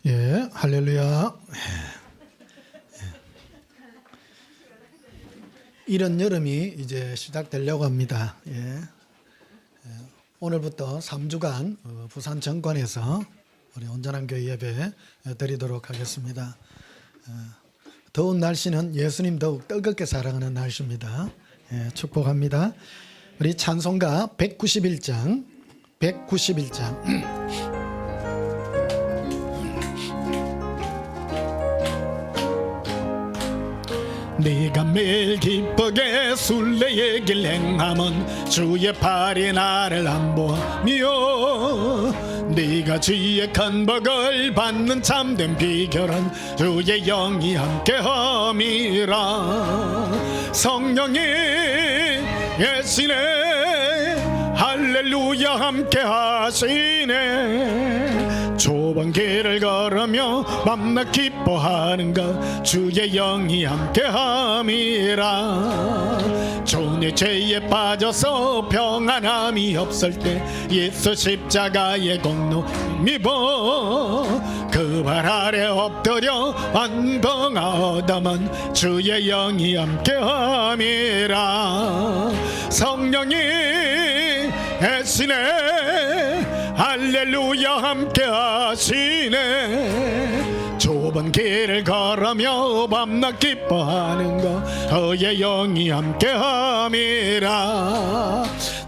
예, 할렐루야. 이런 여름이 이제 시작되려고 합니다. 예. 오늘부터 3주간 부산 정관에서 우리 온전한 교회 예배 드리도록 하겠습니다. 더운 날씨는 예수님 더욱 뜨겁게 사랑하는 날씨입니다. 예, 축복합니다. 우리 찬송가 191장 네가 매일 기쁘게 순례의 길 행함은 주의 팔이 나를 안보하며 네가 주의 큰 복을 받는 참된 비결은 주의 영이 함께함이라. 성령이 계시네, 할렐루야 함께하시네. 좁은 길을 걸으며 밤낮 기뻐하는가 주의 영이 함께함이라. 종의 죄에 빠져서 평안함이 없을 때 예수 십자가의 공로 믿어 그 발 아래 엎드려 완봉하다만 주의 영이 함께함이라. 성령이 애쓰네, 할렐루야 함께하시네. 좁은 길을 걸으며 밤낮 기뻐하는 거 그의 영이 함께함이라.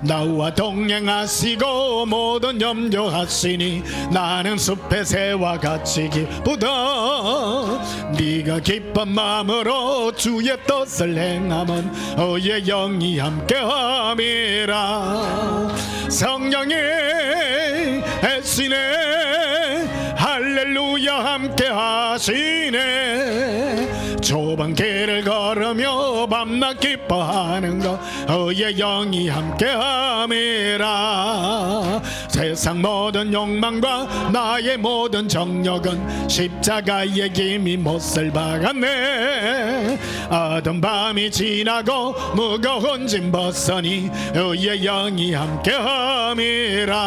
나와 동행하시고 모든 염려하시니 나는 숲의 새와 같이 기쁘다. 네가 기쁜 마음으로 주의 뜻을 행하면 그의 영이 함께함이라. 성령이 애쓰네, 할렐루야 함께하시네. 좁은 길을 걸으며 밤낮 기뻐하는 거 그의 영이 함께함이라. 세상 모든 욕망과 나의 모든 정욕은 십자가의 김이 못을 박았네. 어두운 밤이 지나고 무거운 짐 벗으니 그의 영이 함께함이라.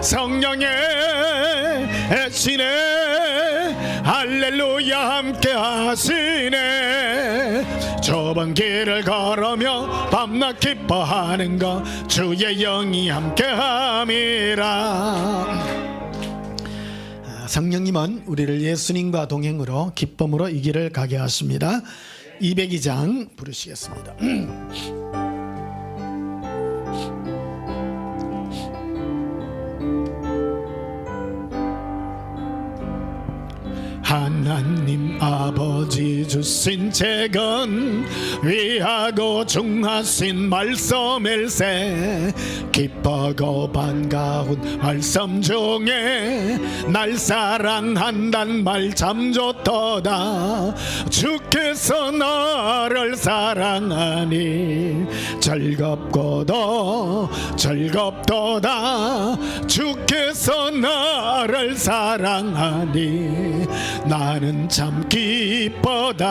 성령의 애쓰네, 할렐루야 함께하시네. 좁은 길을 걸으며 밤낮 기뻐하는 거 주의 영이 함께함이라. 성령님은 우리를 예수님과 동행으로 기쁨으로 이 길을 가게 하십니다. 202장 부르시겠습니다. 하나님 아버지 주신 책은 위하고 중하신 말씀일세. 기쁘고 반가운 말씀 중에 날 사랑한단 말 참 좋도다. 주께서 나를 사랑하니 즐겁고도 즐겁도다. 주께서 나를 사랑하니 나는 참 기쁘다.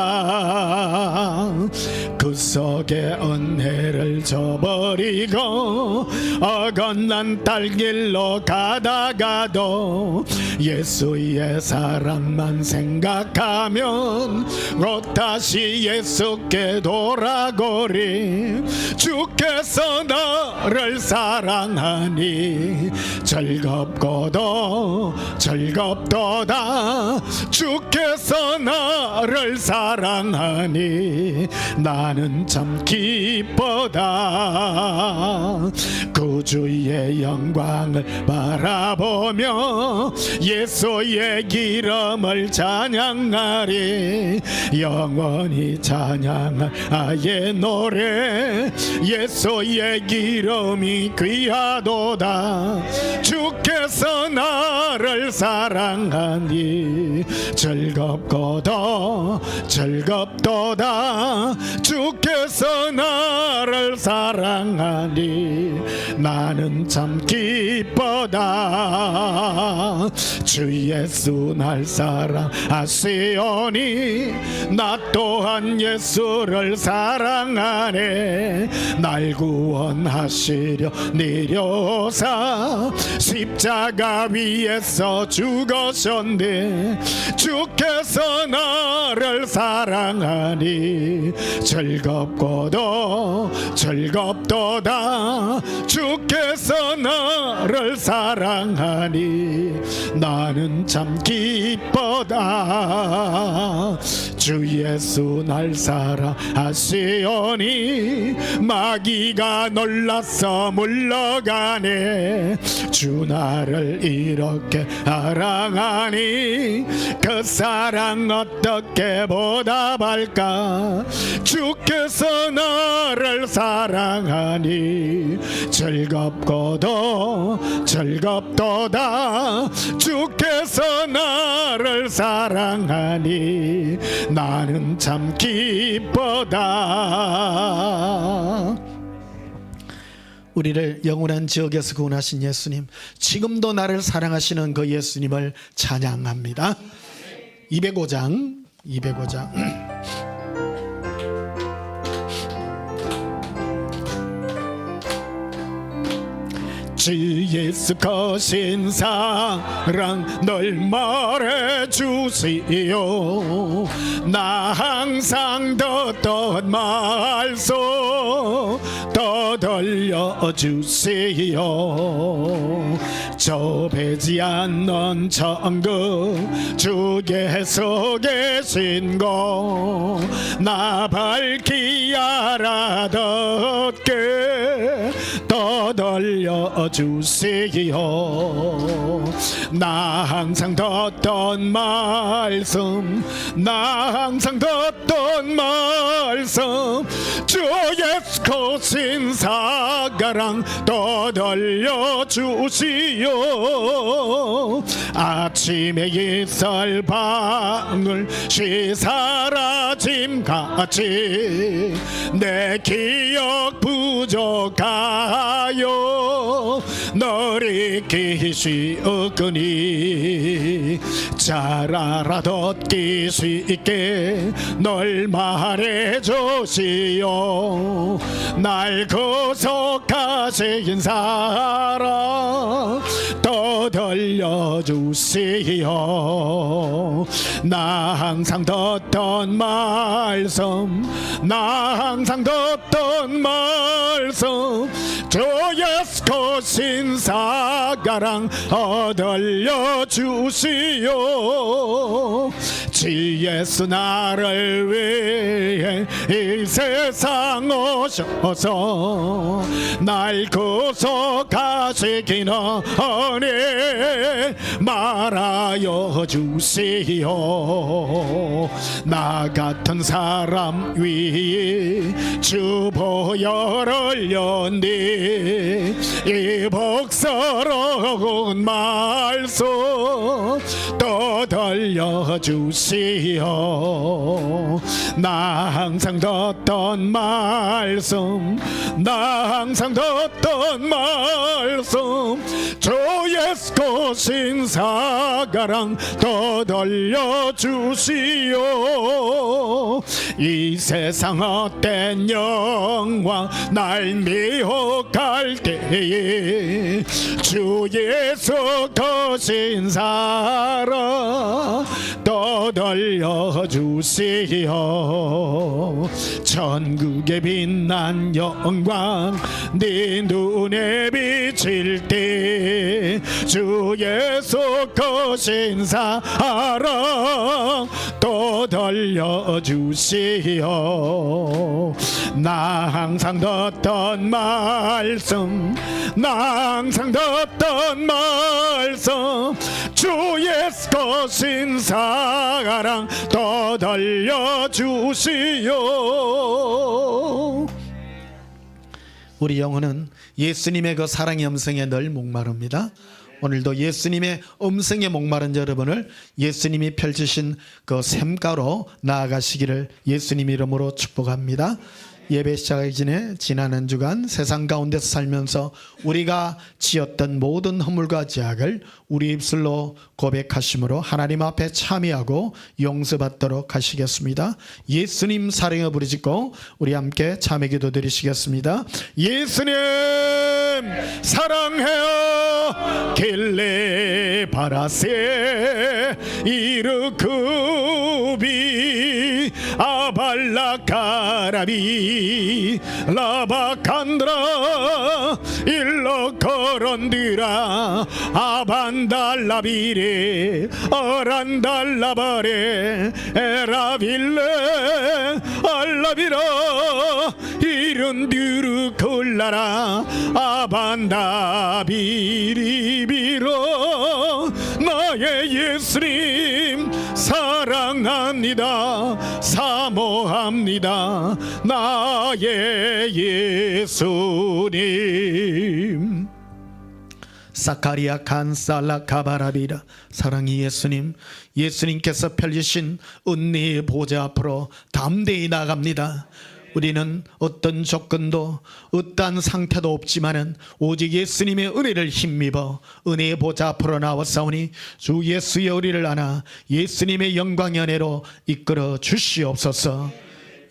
그 속에 은혜를 저버리고 어긋난 딸길로 가다가도 예수의 사랑만 생각하면 곧 다시 예수께 돌아오리. 주께서 나를 사랑하니 즐겁고도 즐겁도다. 주께서 나를 사랑하니 나는 참 기쁘다. 구주의 영광을 바라보며 예수의 이름을 찬양하리. 영원히 찬양할 아의 노래 예수의 이름이 귀하도다. 주께서 나를 사랑하니 즐겁고도 즐겁도다 주께서 나를 사랑하니 나는 참 기쁘다 주 예수 날 사랑하시오니 나 또한 예수를 사랑하네 날 구원하시려 내려사 십자가 위에서 죽으셨네 주께서 나를 사랑하니 즐겁고도 즐겁도다 주께서 나를 사랑하니 나는 참 기쁘다 주 예수 날 사랑하시오니 마귀가 놀라서 물러가네 주 나를 이렇게 사랑하니 그 사랑 어떻게 보답할까 주께서 나를 사랑하니 즐겁고도 즐겁도다 주께서 나를 사랑하니 나는 참 기쁘다 우리를 영원한 지옥에서 구원하신 예수님, 지금도 나를 사랑하시는 그 예수님을 찬양합니다. 205장 주 예수 거신 사랑 널 말해주시오 나 항상 듣던 말씀 또 들려주시오 좁지 않는 천국 주께서 계신 곳 나 밝히 알아듣게 또 들려주시오 나 항상 듣던 말씀 나 항상 듣던 말씀 주 예수 거신 사랑 또 들려주시오 아침에 이슬 방울 시 사라짐같이 내 기억 부족하여 널 잊기 쉬었거니 잘 알아듣기 쉽게 널 말해주시오 날 구속하신 사랑 또 들려주시오 나 항상 듣던 말씀 나 항상 듣던 말씀 주 예수 거신 사랑 들려주시오 주 예수 나를 위해 이 세상 오셔서 날 구속하시기는 말하여 주시오 나 같은 사람 위에 주 보혈을 흘렸니 이 복스러운 말씀 또 들려주시오 나 항상 듣던 말씀 나 항상 듣던 말씀 주 예수 거신 사랑 또 들려주시오 이 세상 헛된 영광 날 미혹할 때에 주 예수 거신 사랑 또 들려주시오 천국의 빛난 영광 네 눈에 비칠 때 주 예수 거신 사랑 또 들려주시오 나 항상 듣던 말씀 나 항상 듣던 말씀 주 예수 거신 사랑 또 들려주시오 우리 영혼은 예수님의 그 사랑의 음성에 늘 목마릅니다. 오늘도 예수님의 음성에 목마른 여러분을 예수님이 펼치신 그 샘가로 나아가시기를 예수님 이름으로 축복합니다. 예배 시작하기 전에 지난 한 주간 세상 가운데서 살면서 우리가 지었던 모든 허물과 죄악을 우리 입술로 고백하심으로 하나님 앞에 참여하고 용서받도록 하시겠습니다. 예수님 사랑을 부르짖고 우리 함께 참여 기도 드리시겠습니다. 예수님 사랑해요 길래 바라세 이르크비 아발라카라비 라바칸드라 일로 거론드라 아반달라비레 어란달라바레 에라빌레 알라비라 이른드르 콜라라 아반다비리비로 나의 예수님 사랑합니다 사모합니다 나의 예수님. 사카리아 칸살라 카바라비라. 사랑이 예수님, 예수님께서 펼치신 은혜의 보좌 앞으로 담대히 나갑니다. 우리는 어떤 조건도 어떠한 상태도 없지만은 오직 예수님의 은혜를 힘입어 은혜의 보좌 앞으로 나와싸우니 주 예수의 우리를 안아 예수님의 영광의 은혜로 이끌어 주시옵소서.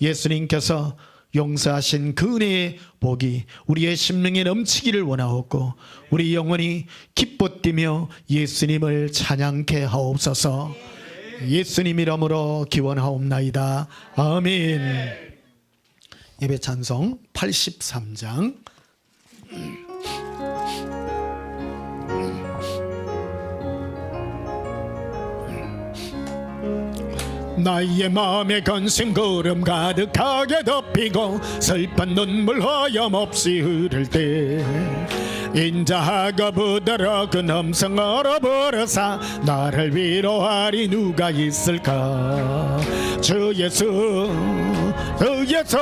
예수님께서 용서하신 그 은혜의 복이 우리의 심령에 넘치기를 원하옵고 우리 영혼이 기뻐 뛰며 예수님을 찬양케 하옵소서. 예수님 이름으로 기원하옵나이다. 아멘. 예배 찬송 83장. 나의 마음에 근심 구름 가득하게 덮이고 슬픈 눈물 하염없이 흐를 때 인자하고 부드러운 음성 얼어버려사 나를 위로하리 누가 있을까. 주 예수 주 예수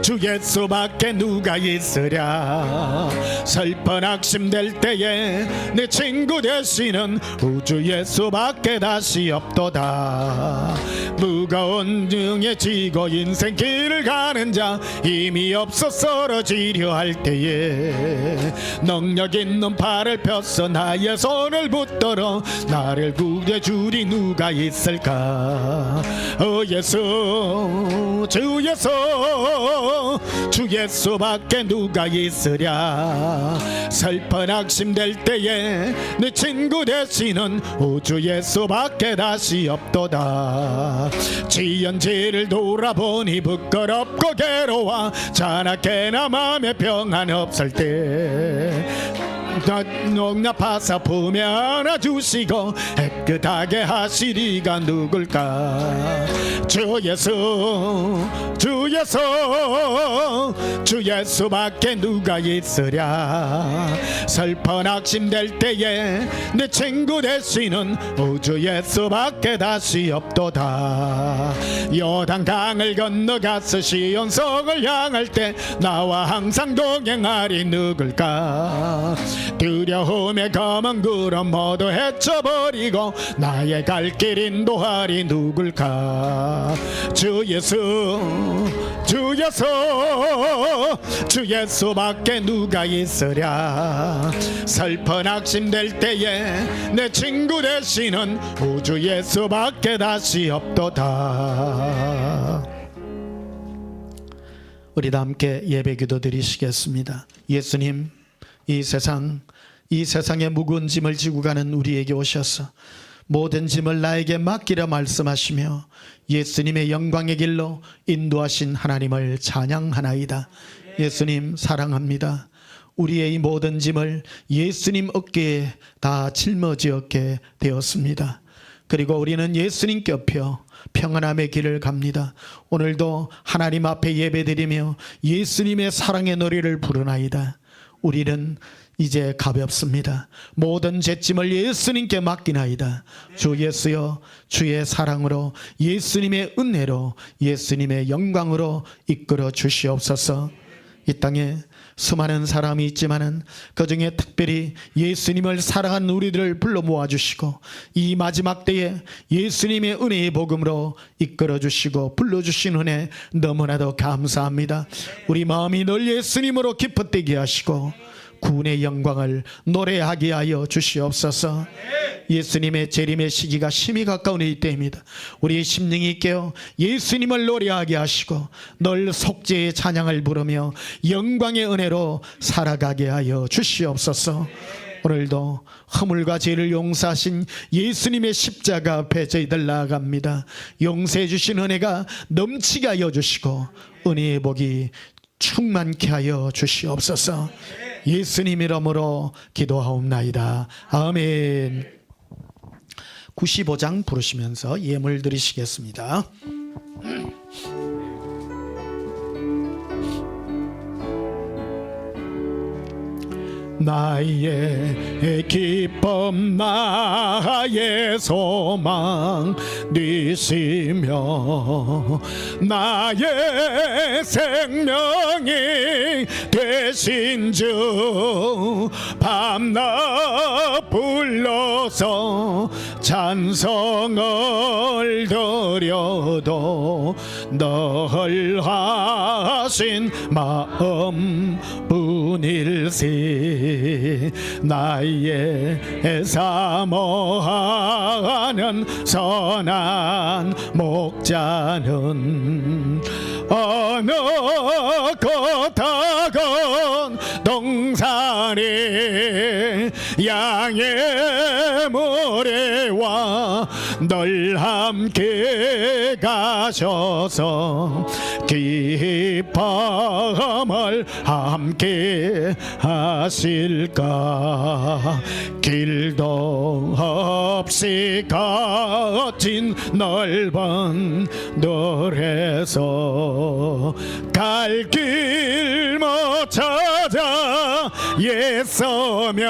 주 예수밖에 누가 있으랴. 슬픈 악심될 때에 내 친구 되시는 우주 예수밖에 다시 없도다. 무거운 중에 지고 인생 길을 가는 자 힘이 없어 쓰러지려 할 때에 능력 있는 팔을 펴서 나의 손을 붙들어 나를 구해주리 누가 있을까. 예수 주 예수 주 예수밖에 누가 있으랴. 슬픈 악심될 때에 내 친구 되시는 우주 예수밖에 다시 없도다. 지은 죄를 돌아보니 부끄럽고 괴로워 자나깨나 맘에 평안 없을 때 농납하사 품에 안아주시고 깨끗하게 하시리가 누굴까. 주 예수 주 예수 주 예수밖에 누가 있으랴. 슬픈 악심될 때에 내 친구 되시는 우주 예수밖에 다시 없도다. 요단강을 건너가서 시온성을 향할 때 나와 항상 동행하리 누굴까. 두려움의 검은 구름 모두 헤쳐버리고 나의 갈 길 인도하리 누굴까. 주 예수 주 예수 주 예수밖에 누가 있으랴. 슬픈 악심될 때에 내 친구 되시는 우주 예수밖에 다시 없도다. 우리 다 함께 예배 기도 드리시겠습니다. 예수님, 이 세상의 무거운 짐을 지고 가는 우리에게 오셔서 모든 짐을 나에게 맡기라 말씀하시며 예수님의 영광의 길로 인도하신 하나님을 찬양하나이다. 예수님 사랑합니다. 우리의 이 모든 짐을 예수님 어깨에 다 짊어지었게 되었습니다. 그리고 우리는 예수님께 엎여 평안함의 길을 갑니다. 오늘도 하나님 앞에 예배드리며 예수님의 사랑의 노래를 부르나이다. 우리는 이제 가볍습니다. 모든 죄짐을 예수님께 맡기나이다. 주 예수여, 주의 사랑으로 예수님의 은혜로 예수님의 영광으로 이끌어 주시옵소서. 이 땅에 수많은 사람이 있지만은 그중에 특별히 예수님을 사랑한 우리들을 불러 모아주시고 이 마지막 때에 예수님의 은혜의 복음으로 이끌어주시고 불러주신 은혜 너무나도 감사합니다. 우리 마음이 늘 예수님으로 기쁘게 하시고 구원의 영광을 노래하게 하여 주시옵소서. 예수님의 재림의 시기가 심히 가까운 이때입니다. 우리의 심령이 깨어 예수님을 노래하게 하시고 늘 속죄의 찬양을 부르며 영광의 은혜로 살아가게 하여 주시옵소서. 오늘도 허물과 죄를 용서하신 예수님의 십자가 앞에 저희들 나아갑니다. 용서해 주신 은혜가 넘치게 하여 주시고 은혜의 복이 충만케 하여 주시옵소서. 예수님 이름으로 기도하옵나이다. 아멘. 95장 부르시면서 예물 드리시겠습니다. 나의 기쁨 나의 소망 되시며 나의 생명이 되신 주 밤낮 불러서 찬송을 드려도 늘 하신 마음 분일세. 나의 사모하는 선한 목자는 어느 곳하건 동산에 양의 모래와 늘 함께 가셔서 기쁨을 함께 하실까. 길도 없이 거친 넓은 들에서 갈 길 못 찾아 애써며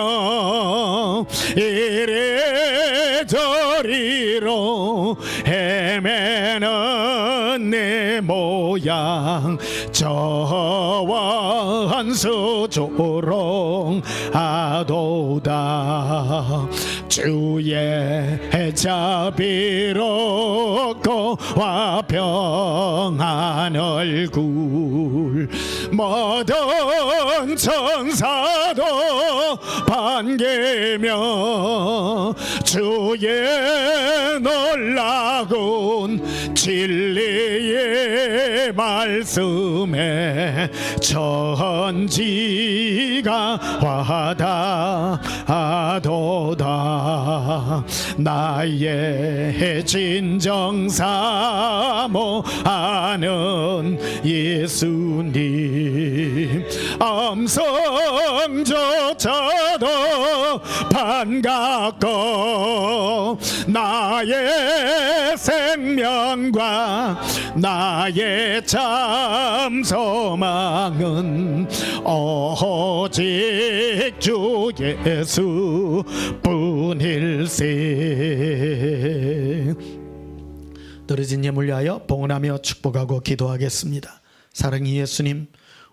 이래저리로 헤매는 내 모양 저와 한수 조롱하도다. 주의 자비롭고 화평한 얼굴 모든 천사도 반기며 주의 놀라운 진리의 말씀에 천지가 와닿아도다. 나의 진정 사모하는 예수님 음성조차도 반갑고 나의 생명과 나의 참 소망은 오직 주 예수 뿐일세. 떨어진 예물 위하여 봉헌하며 축복하고 기도하겠습니다. 사랑의 예수님,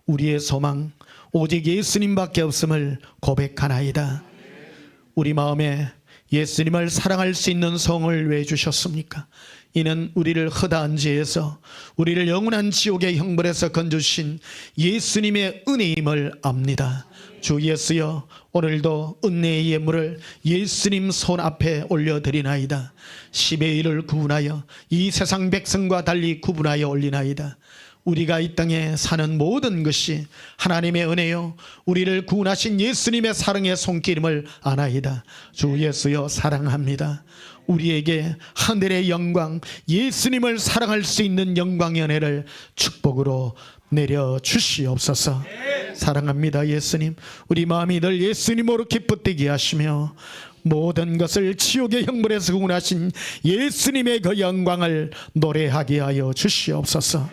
우리의 소망 오직 예수님밖에 없음을 고백하나이다. 우리 마음에 예수님을 사랑할 수 있는 성을 왜 주셨습니까? 이는 우리를 허다한 죄에서 우리를 영원한 지옥의 형벌에서 건져주신 예수님의 은혜임을 압니다. 주 예수여, 오늘도 은혜의 예물을 예수님 손 앞에 올려드리나이다. 10의 1을 구분하여 이 세상 백성과 달리 구분하여 올리나이다. 우리가 이 땅에 사는 모든 것이 하나님의 은혜요 우리를 구원하신 예수님의 사랑의 손길임을 아나이다. 주 예수여, 사랑합니다. 우리에게 하늘의 영광, 예수님을 사랑할 수 있는 영광의 은혜를 축복으로 내려 주시옵소서. 사랑합니다. 예수님, 우리 마음이 늘 예수님으로 기쁘게 하시며 모든 것을 지옥의 형벌에서 구원하신 예수님의 그 영광을 노래하게 하여 주시옵소서.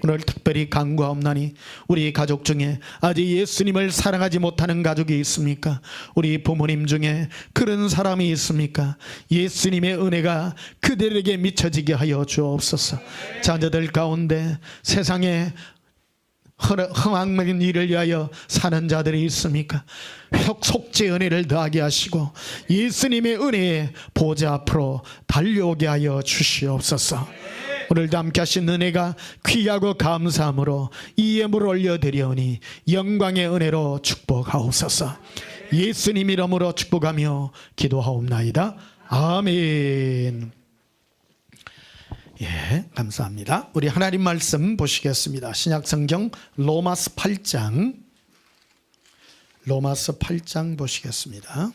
오늘 특별히 간구하옵나니 우리 가족 중에 아직 예수님을 사랑하지 못하는 가족이 있습니까? 우리 부모님 중에 그런 사람이 있습니까? 예수님의 은혜가 그들에게 미쳐지게 하여 주옵소서. 자녀들 가운데 세상에 흠악한 일을 위하여 사는 자들이 있습니까? 속죄 은혜를 더하게 하시고 예수님의 은혜의 보좌 앞으로 달려오게 하여 주시옵소서. 오늘도 함께 하신 은혜가 귀하고 감사함으로 이 예물을 올려드리오니 영광의 은혜로 축복하옵소서. 예수님 이름으로 축복하며 기도하옵나이다. 아멘. 예, 감사합니다. 우리 하나님 말씀 보시겠습니다. 신약성경 로마서 8장 보시겠습니다.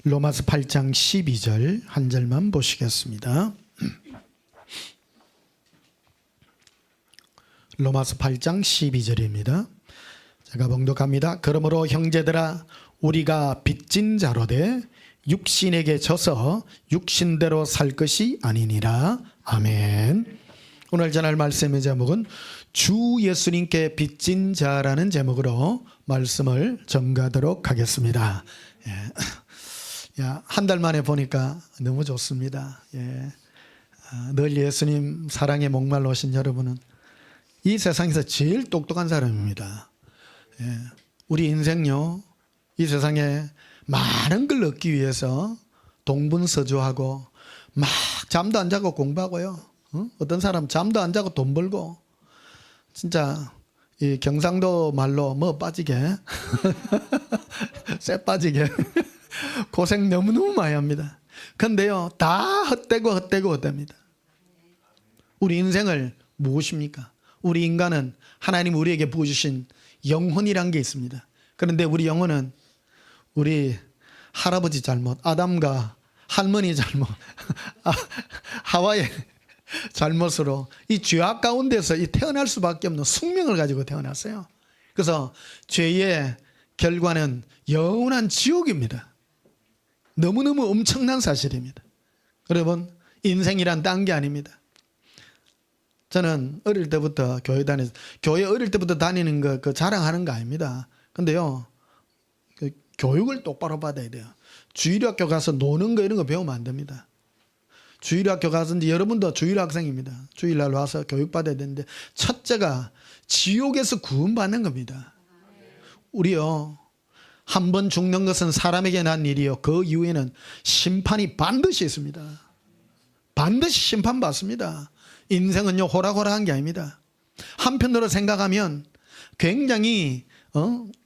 로마서 8장 12절 한 절만 보시겠습니다. 로마서 8장 12절입니다. 제가 봉독합니다. 그러므로 형제들아 우리가 빚진 자로되 육신에게 져서 육신대로 살 것이 아니니라. 아멘. 오늘 전할 말씀의 제목은 주 예수님께 빚진 자라는 제목으로 말씀을 전가하도록 하겠습니다. 예. 한 달 만에 보니까 너무 좋습니다. 예. 늘 예수님 사랑에 목말라 오신 여러분은 이 세상에서 제일 똑똑한 사람입니다. 예. 우리 인생요, 이 세상에 많은 걸 얻기 위해서 동분서주하고 막 잠도 안 자고 공부하고요. 어떤 사람 잠도 안 자고 돈 벌고 진짜 이 경상도 말로 뭐 빠지게 쇠 빠지게 고생 너무너무 많이 합니다. 근데요 다 헛되고 우리 인생을 무엇입니까? 우리 인간은 하나님 우리에게 부어주신 영혼이란 게 있습니다. 그런데 우리 영혼은 우리 할아버지 잘못, 아담과 할머니 잘못, 하와의 잘못으로 이 죄악 가운데서 이 태어날 수밖에 없는 숙명을 가지고 태어났어요. 그래서 죄의 결과는 영원한 지옥입니다. 너무너무 엄청난 사실입니다. 여러분, 인생이란 딴 게 아닙니다. 저는 어릴 때부터 교회 어릴 때부터 다니는 거 그 자랑하는 거 아닙니다. 근데요, 그 교육을 똑바로 받아야 돼요. 주일학교 가서 노는 거 이런 거 배우면 안 됩니다. 주일학교 가서 이제 여러분도 주일학생입니다. 주일날 와서 교육받아야 되는데 첫째가 지옥에서 구원받는 겁니다. 우리요, 한 번 죽는 것은 사람에게 난 일이요. 그 이후에는 심판이 반드시 있습니다. 반드시 심판받습니다. 인생은요 호락호락한 게 아닙니다. 한편으로 생각하면 굉장히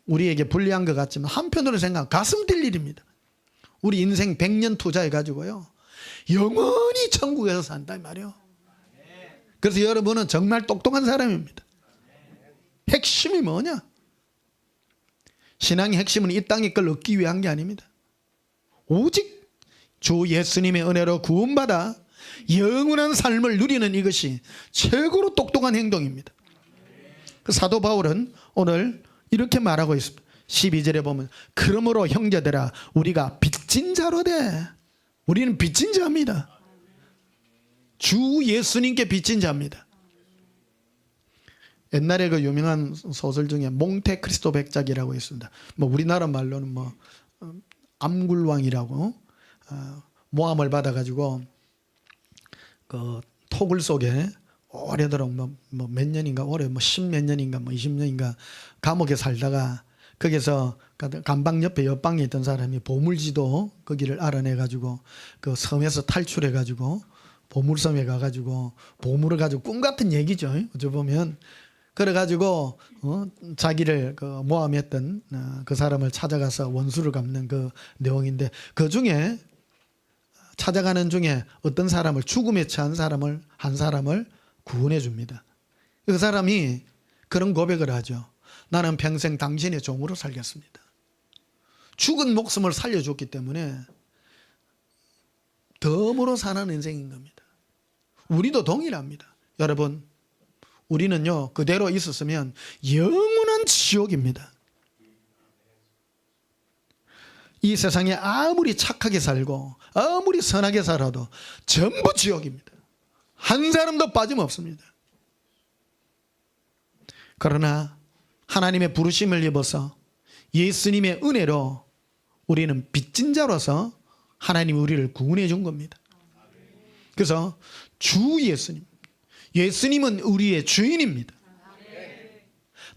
우리에게 불리한 것 같지만 한편으로 생각하면 가슴 뛸 일입니다. 우리 인생 100년 투자해 가지고요 영원히 천국에서 산다 이 말이에요. 그래서 여러분은 정말 똑똑한 사람입니다. 핵심이 뭐냐? 신앙의 핵심은 이 땅의 걸 얻기 위한 게 아닙니다. 오직 주 예수님의 은혜로 구원받아 영원한 삶을 누리는 이것이 최고로 똑똑한 행동입니다. 그 사도 바울은 오늘 이렇게 말하고 있습니다. 12절에 보면 그러므로 형제들아 우리가 빚진 자로 돼. 우리는 빚진 자입니다. 주 예수님께 빚진 자입니다. 옛날에 그 유명한 소설 중에 몽테크리스토 백작이라고 있습니다. 뭐 우리나라 말로는 뭐 암굴왕이라고 모함을 받아가지고 그 토굴 속에 오래도록 뭐 몇 년인가 오래 뭐 10몇 년인가 뭐 20년인가 감옥에 살다가 거기서 감방 옆에 옆방에 있던 사람이 보물지도 거기를 알아내 가지고 그 섬에서 탈출해 가지고 보물섬에 가 가지고 보물을 가지고 꿈 같은 얘기죠. 어찌 보면 그래 가지고 자기를 그 모함했던 그 사람을 찾아가서 원수를 갚는 그 내용인데 그 중에 찾아가는 중에 어떤 사람을 죽음에 처한 사람을 한 사람을 구원해 줍니다. 그 사람이 그런 고백을 하죠. 나는 평생 당신의 종으로 살겠습니다. 죽은 목숨을 살려줬기 때문에 덤으로 사는 인생인 겁니다. 우리도 동일합니다. 여러분, 우리는요 그대로 있었으면 영원한 지옥입니다. 이 세상에 아무리 착하게 살고 아무리 선하게 살아도 전부 지옥입니다. 한 사람도 빠짐없습니다. 그러나 하나님의 부르심을 입어서 예수님의 은혜로 우리는 빚진 자로서 하나님이 우리를 구원해 준 겁니다. 그래서 주 예수님, 예수님은 우리의 주인입니다.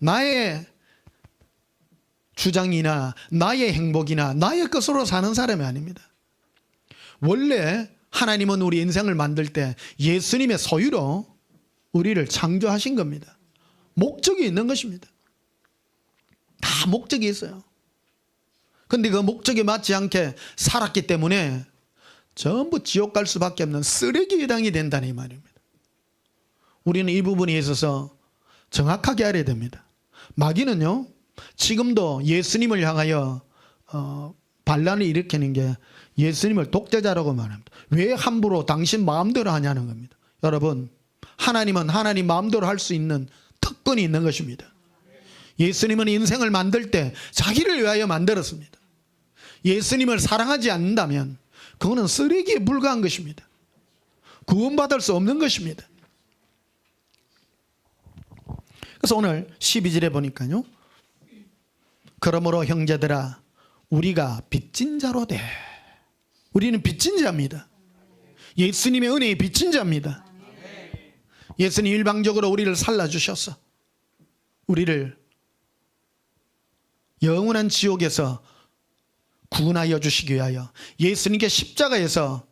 나의 주장이나 나의 행복이나 나의 것으로 사는 사람이 아닙니다. 원래 하나님은 우리 인생을 만들 때 예수님의 소유로 우리를 창조하신 겁니다. 목적이 있는 것입니다. 다 목적이 있어요. 근데 그 목적에 맞지 않게 살았기 때문에 전부 지옥 갈 수밖에 없는 쓰레기 회당이 된다는 이 말입니다. 우리는 이 부분에 있어서 정확하게 알아야 됩니다. 마귀는요, 지금도 예수님을 향하여 반란을 일으키는 게 예수님을 독재자라고 말합니다. 왜 함부로 당신 마음대로 하냐는 겁니다. 여러분, 하나님은 하나님 마음대로 할 수 있는 특권이 있는 것입니다. 예수님은 인생을 만들 때 자기를 위하여 만들었습니다. 예수님을 사랑하지 않는다면 그거는 쓰레기에 불과한 것입니다. 구원받을 수 없는 것입니다. 그래서 오늘 12절에 보니까요, 그러므로 형제들아 우리가 빚진 자로 돼. 우리는 빚진 자입니다. 예수님의 은혜에 빚진 자입니다. 예수님 일방적으로 우리를 살라주셔서 우리를 영원한 지옥에서 구원하여 주시기 위하여 예수님께 십자가에서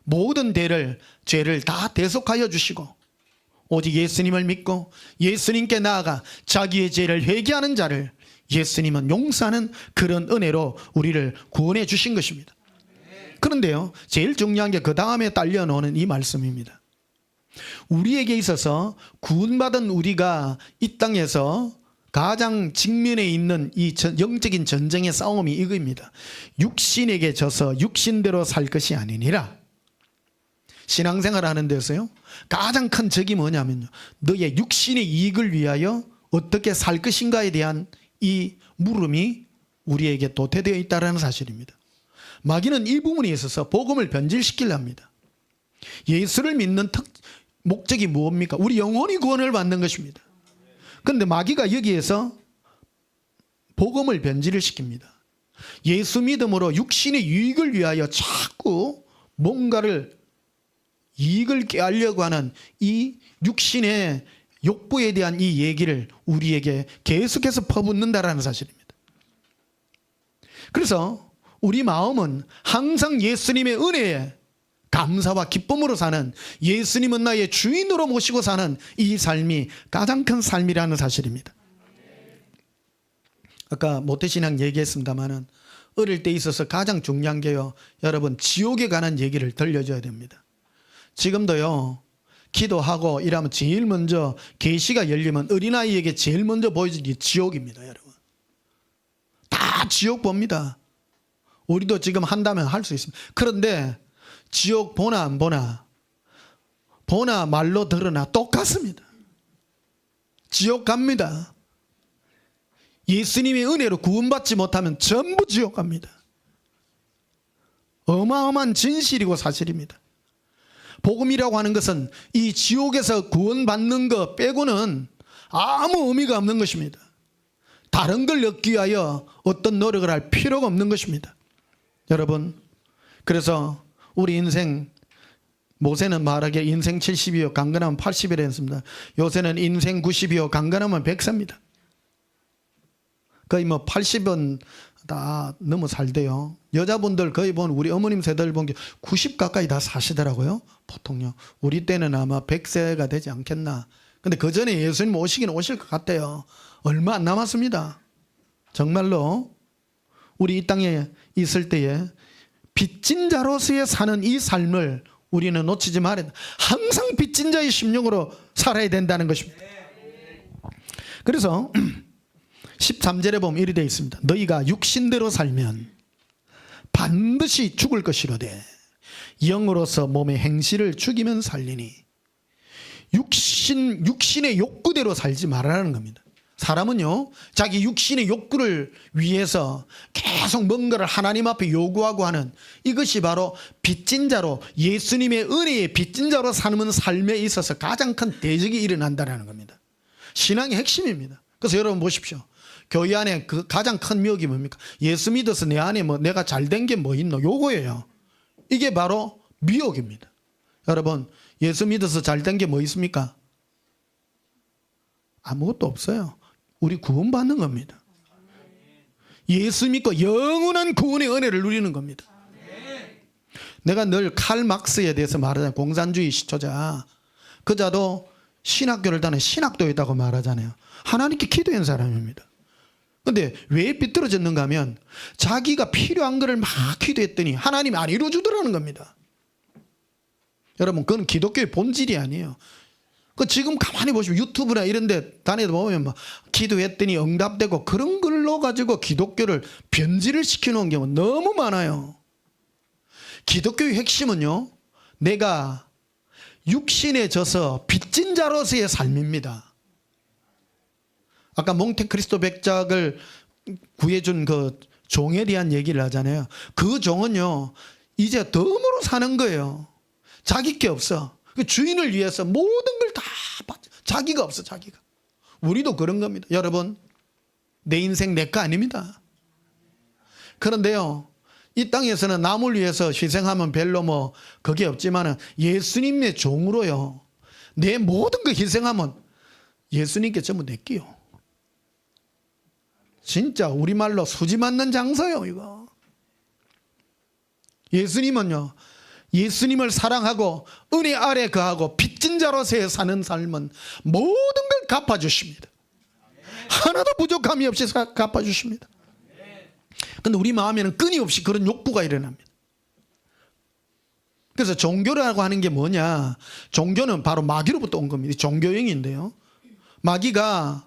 모든 죄를 다 대속하여 주시고 오직 예수님을 믿고 예수님께 나아가 자기의 죄를 회개하는 자를 예수님은 용서하는 그런 은혜로 우리를 구원해 주신 것입니다. 그런데요, 제일 중요한 게 그 다음에 딸려놓는 이 말씀입니다. 우리에게 있어서 구원받은 우리가 이 땅에서 가장 직면에 있는 이 영적인 전쟁의 싸움이 이거입니다. 육신에게 져서 육신대로 살 것이 아니니라. 신앙생활 하는 데서요, 가장 큰 적이 뭐냐면요, 너의 육신의 이익을 위하여 어떻게 살 것인가에 대한 이 물음이 우리에게 도태되어 있다는 사실입니다. 마귀는 이 부분에 있어서 복음을 변질시키려 합니다. 예수를 믿는 목적이 무엇입니까? 우리 영혼이 구원을 받는 것입니다. 그런데 마귀가 여기에서 복음을 변질을 시킵니다. 예수 믿음으로 육신의 유익을 위하여 자꾸 뭔가를 이익을 꾀하려고 하는 이 육신의 욕구에 대한 이 얘기를 우리에게 계속해서 퍼붓는다라는 사실입니다. 그래서 우리 마음은 항상 예수님의 은혜에 감사와 기쁨으로 사는, 예수님은 나의 주인으로 모시고 사는 이 삶이 가장 큰 삶이라는 사실입니다. 아까 모태신앙 얘기했습니다마는 어릴 때 있어서 가장 중요한 게요, 여러분 지옥에 관한 얘기를 들려줘야 됩니다. 지금도요, 기도하고 이러면 제일 먼저 계시가 열리면 어린아이에게 제일 먼저 보여주는 게 지옥입니다. 여러분 다 지옥 봅니다. 우리도 지금 한다면 할 수 있습니다. 그런데 지옥 보나 안 보나, 보나 말로 들으나 똑같습니다. 지옥 갑니다. 예수님의 은혜로 구원받지 못하면 전부 지옥 갑니다. 어마어마한 진실이고 사실입니다. 복음이라고 하는 것은 이 지옥에서 구원받는 것 빼고는 아무 의미가 없는 것입니다. 다른 걸 얻기 위하여 어떤 노력을 할 필요가 없는 것입니다. 여러분, 그래서 우리 인생, 모세는 말하기에 인생 70이요 강건하면 80이라 했습니다. 요새는 인생 90이요 강건하면 100세입니다. 거의 뭐 80은 다 너무 살대요. 여자분들 거의 보면 우리 어머님 세대를 본 게 90 가까이 다 사시더라고요. 보통요. 우리 때는 아마 100세가 되지 않겠나. 근데 그 전에 예수님 오시긴 오실 것 같아요. 얼마 안 남았습니다. 정말로 우리 이 땅에 있을 때에 빚진 자로서의 사는 이 삶을 우리는 놓치지 말아야 된다. 항상 빚진 자의 심령으로 살아야 된다는 것입니다. 그래서 13절에 보면 이리 되어 있습니다. 너희가 육신대로 살면 반드시 죽을 것이로되 영으로서 몸의 행실을 죽이면 살리니. 육신의 욕구대로 살지 말라는 겁니다. 사람은요, 자기 육신의 욕구를 위해서 계속 뭔가를 하나님 앞에 요구하고 하는, 이것이 바로 빚진 자로, 예수님의 은혜에 빚진 자로 사는 삶에 있어서 가장 큰 대적이 일어난다는 겁니다. 신앙의 핵심입니다. 그래서 여러분 보십시오. 교회 안에 그 가장 큰 미혹이 뭡니까? 예수 믿어서 내 안에 뭐 내가 잘된 게 뭐 있노? 요거예요. 이게 바로 미혹입니다. 여러분, 예수 믿어서 잘된 게 뭐 있습니까? 아무것도 없어요. 우리 구원받는 겁니다. 예수 믿고 영원한 구원의 은혜를 누리는 겁니다. 내가 늘 칼 막스에 대해서 말하잖아요. 공산주의 시초자. 그 자도 신학교를 다녀 신학도였다고 말하잖아요. 하나님께 기도한 사람입니다. 근데 왜 삐뚤어졌는가 하면 자기가 필요한 거를 막 기도했더니 하나님이 안 이루어주더라는 겁니다. 여러분, 그건 기독교의 본질이 아니에요. 그 지금 가만히 보시면 유튜브나 이런 데 다니다 보면 막 기도했더니 응답되고 그런 걸로 가지고 기독교를 변질을 시켜놓은 경우 너무 많아요. 기독교의 핵심은요, 내가 육신에 져서 빚진 자로서의 삶입니다. 아까 몽테크리스토 백작을 구해준 그 종에 대한 얘기를 하잖아요. 그 종은요, 이제 덤으로 사는 거예요. 자기 게 없어. 그 주인을 위해서 모든 걸 다 자기가 없어. 자기가. 우리도 그런 겁니다. 여러분, 내 인생 내 거 아닙니다. 그런데요, 이 땅에서는 남을 위해서 희생하면 별로 뭐 그게 없지만은 예수님의 종으로요, 내 모든 거 희생하면 예수님께 전부 내끼요. 진짜 우리말로 수지 맞는 장사요, 이거. 예수님은요, 예수님을 사랑하고 은혜 아래 거하고 빚진 자로서의 사는 삶은 모든 걸 갚아주십니다. 하나도 부족함이 없이 갚아주십니다. 그런데 우리 마음에는 끊임없이 그런 욕구가 일어납니다. 그래서 종교라고 하는 게 뭐냐? 종교는 바로 마귀로부터 온 겁니다. 종교형인데요, 마귀가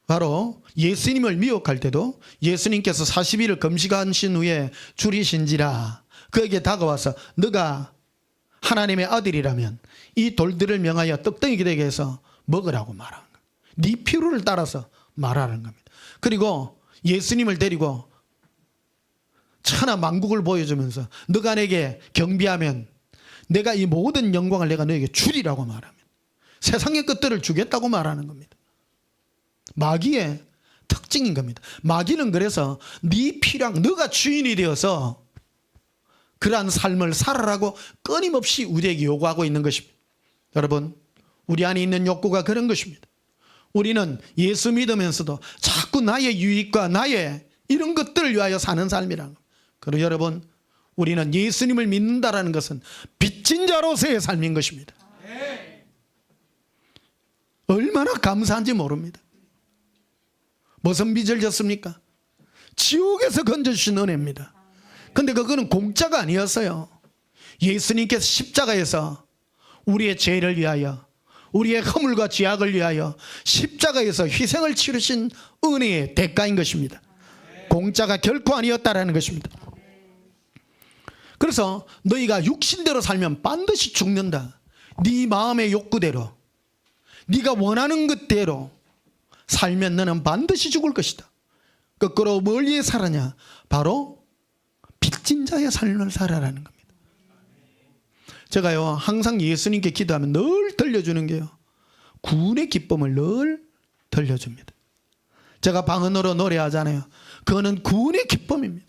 바로 예수님을 미혹할 때도 예수님께서 40일을 금식하신 후에 줄이신지라 그에게 다가와서 너가 하나님의 아들이라면 이 돌들을 명하여 떡덩이게 되게 해서 먹으라고 말하는 거예요. 네 필요를 따라서 말하는 겁니다. 그리고 예수님을 데리고 천하 만국을 보여주면서 너가 내게 경배하면 내가 이 모든 영광을 내가 너에게 주리라고 말합니다. 세상의 것들을 주겠다고 말하는 겁니다. 마귀의 특징인 겁니다. 마귀는 그래서 네 필요한 너가 주인이 되어서 그러한 삶을 살아라고 끊임없이 우리에게 요구하고 있는 것입니다. 여러분, 우리 안에 있는 욕구가 그런 것입니다. 우리는 예수 믿으면서도 자꾸 나의 유익과 나의 이런 것들을 위하여 사는 삶이라는 겁니다. 그리고 여러분, 우리는 예수님을 믿는다라는 것은 빚진 자로서의 삶인 것입니다. 얼마나 감사한지 모릅니다. 무슨 빚을 졌습니까? 지옥에서 건져주신 은혜입니다. 근데 그거는 공짜가 아니었어요. 예수님께서 십자가에서 우리의 죄를 위하여, 우리의 허물과 죄악을 위하여 십자가에서 희생을 치르신 은혜의 대가인 것입니다. 공짜가 결코 아니었다라는 것입니다. 그래서 너희가 육신대로 살면 반드시 죽는다. 네 마음의 욕구대로, 네가 원하는 것대로 살면 너는 반드시 죽을 것이다. 거꾸로 뭘 위해 살아냐? 바로 빚진 자의 삶을 살아라는 겁니다. 제가요, 항상 예수님께 기도하면 늘 들려주는 게요, 구원의 기쁨을 늘 들려줍니다. 제가 방언으로 노래하잖아요. 그거는 구원의 기쁨입니다.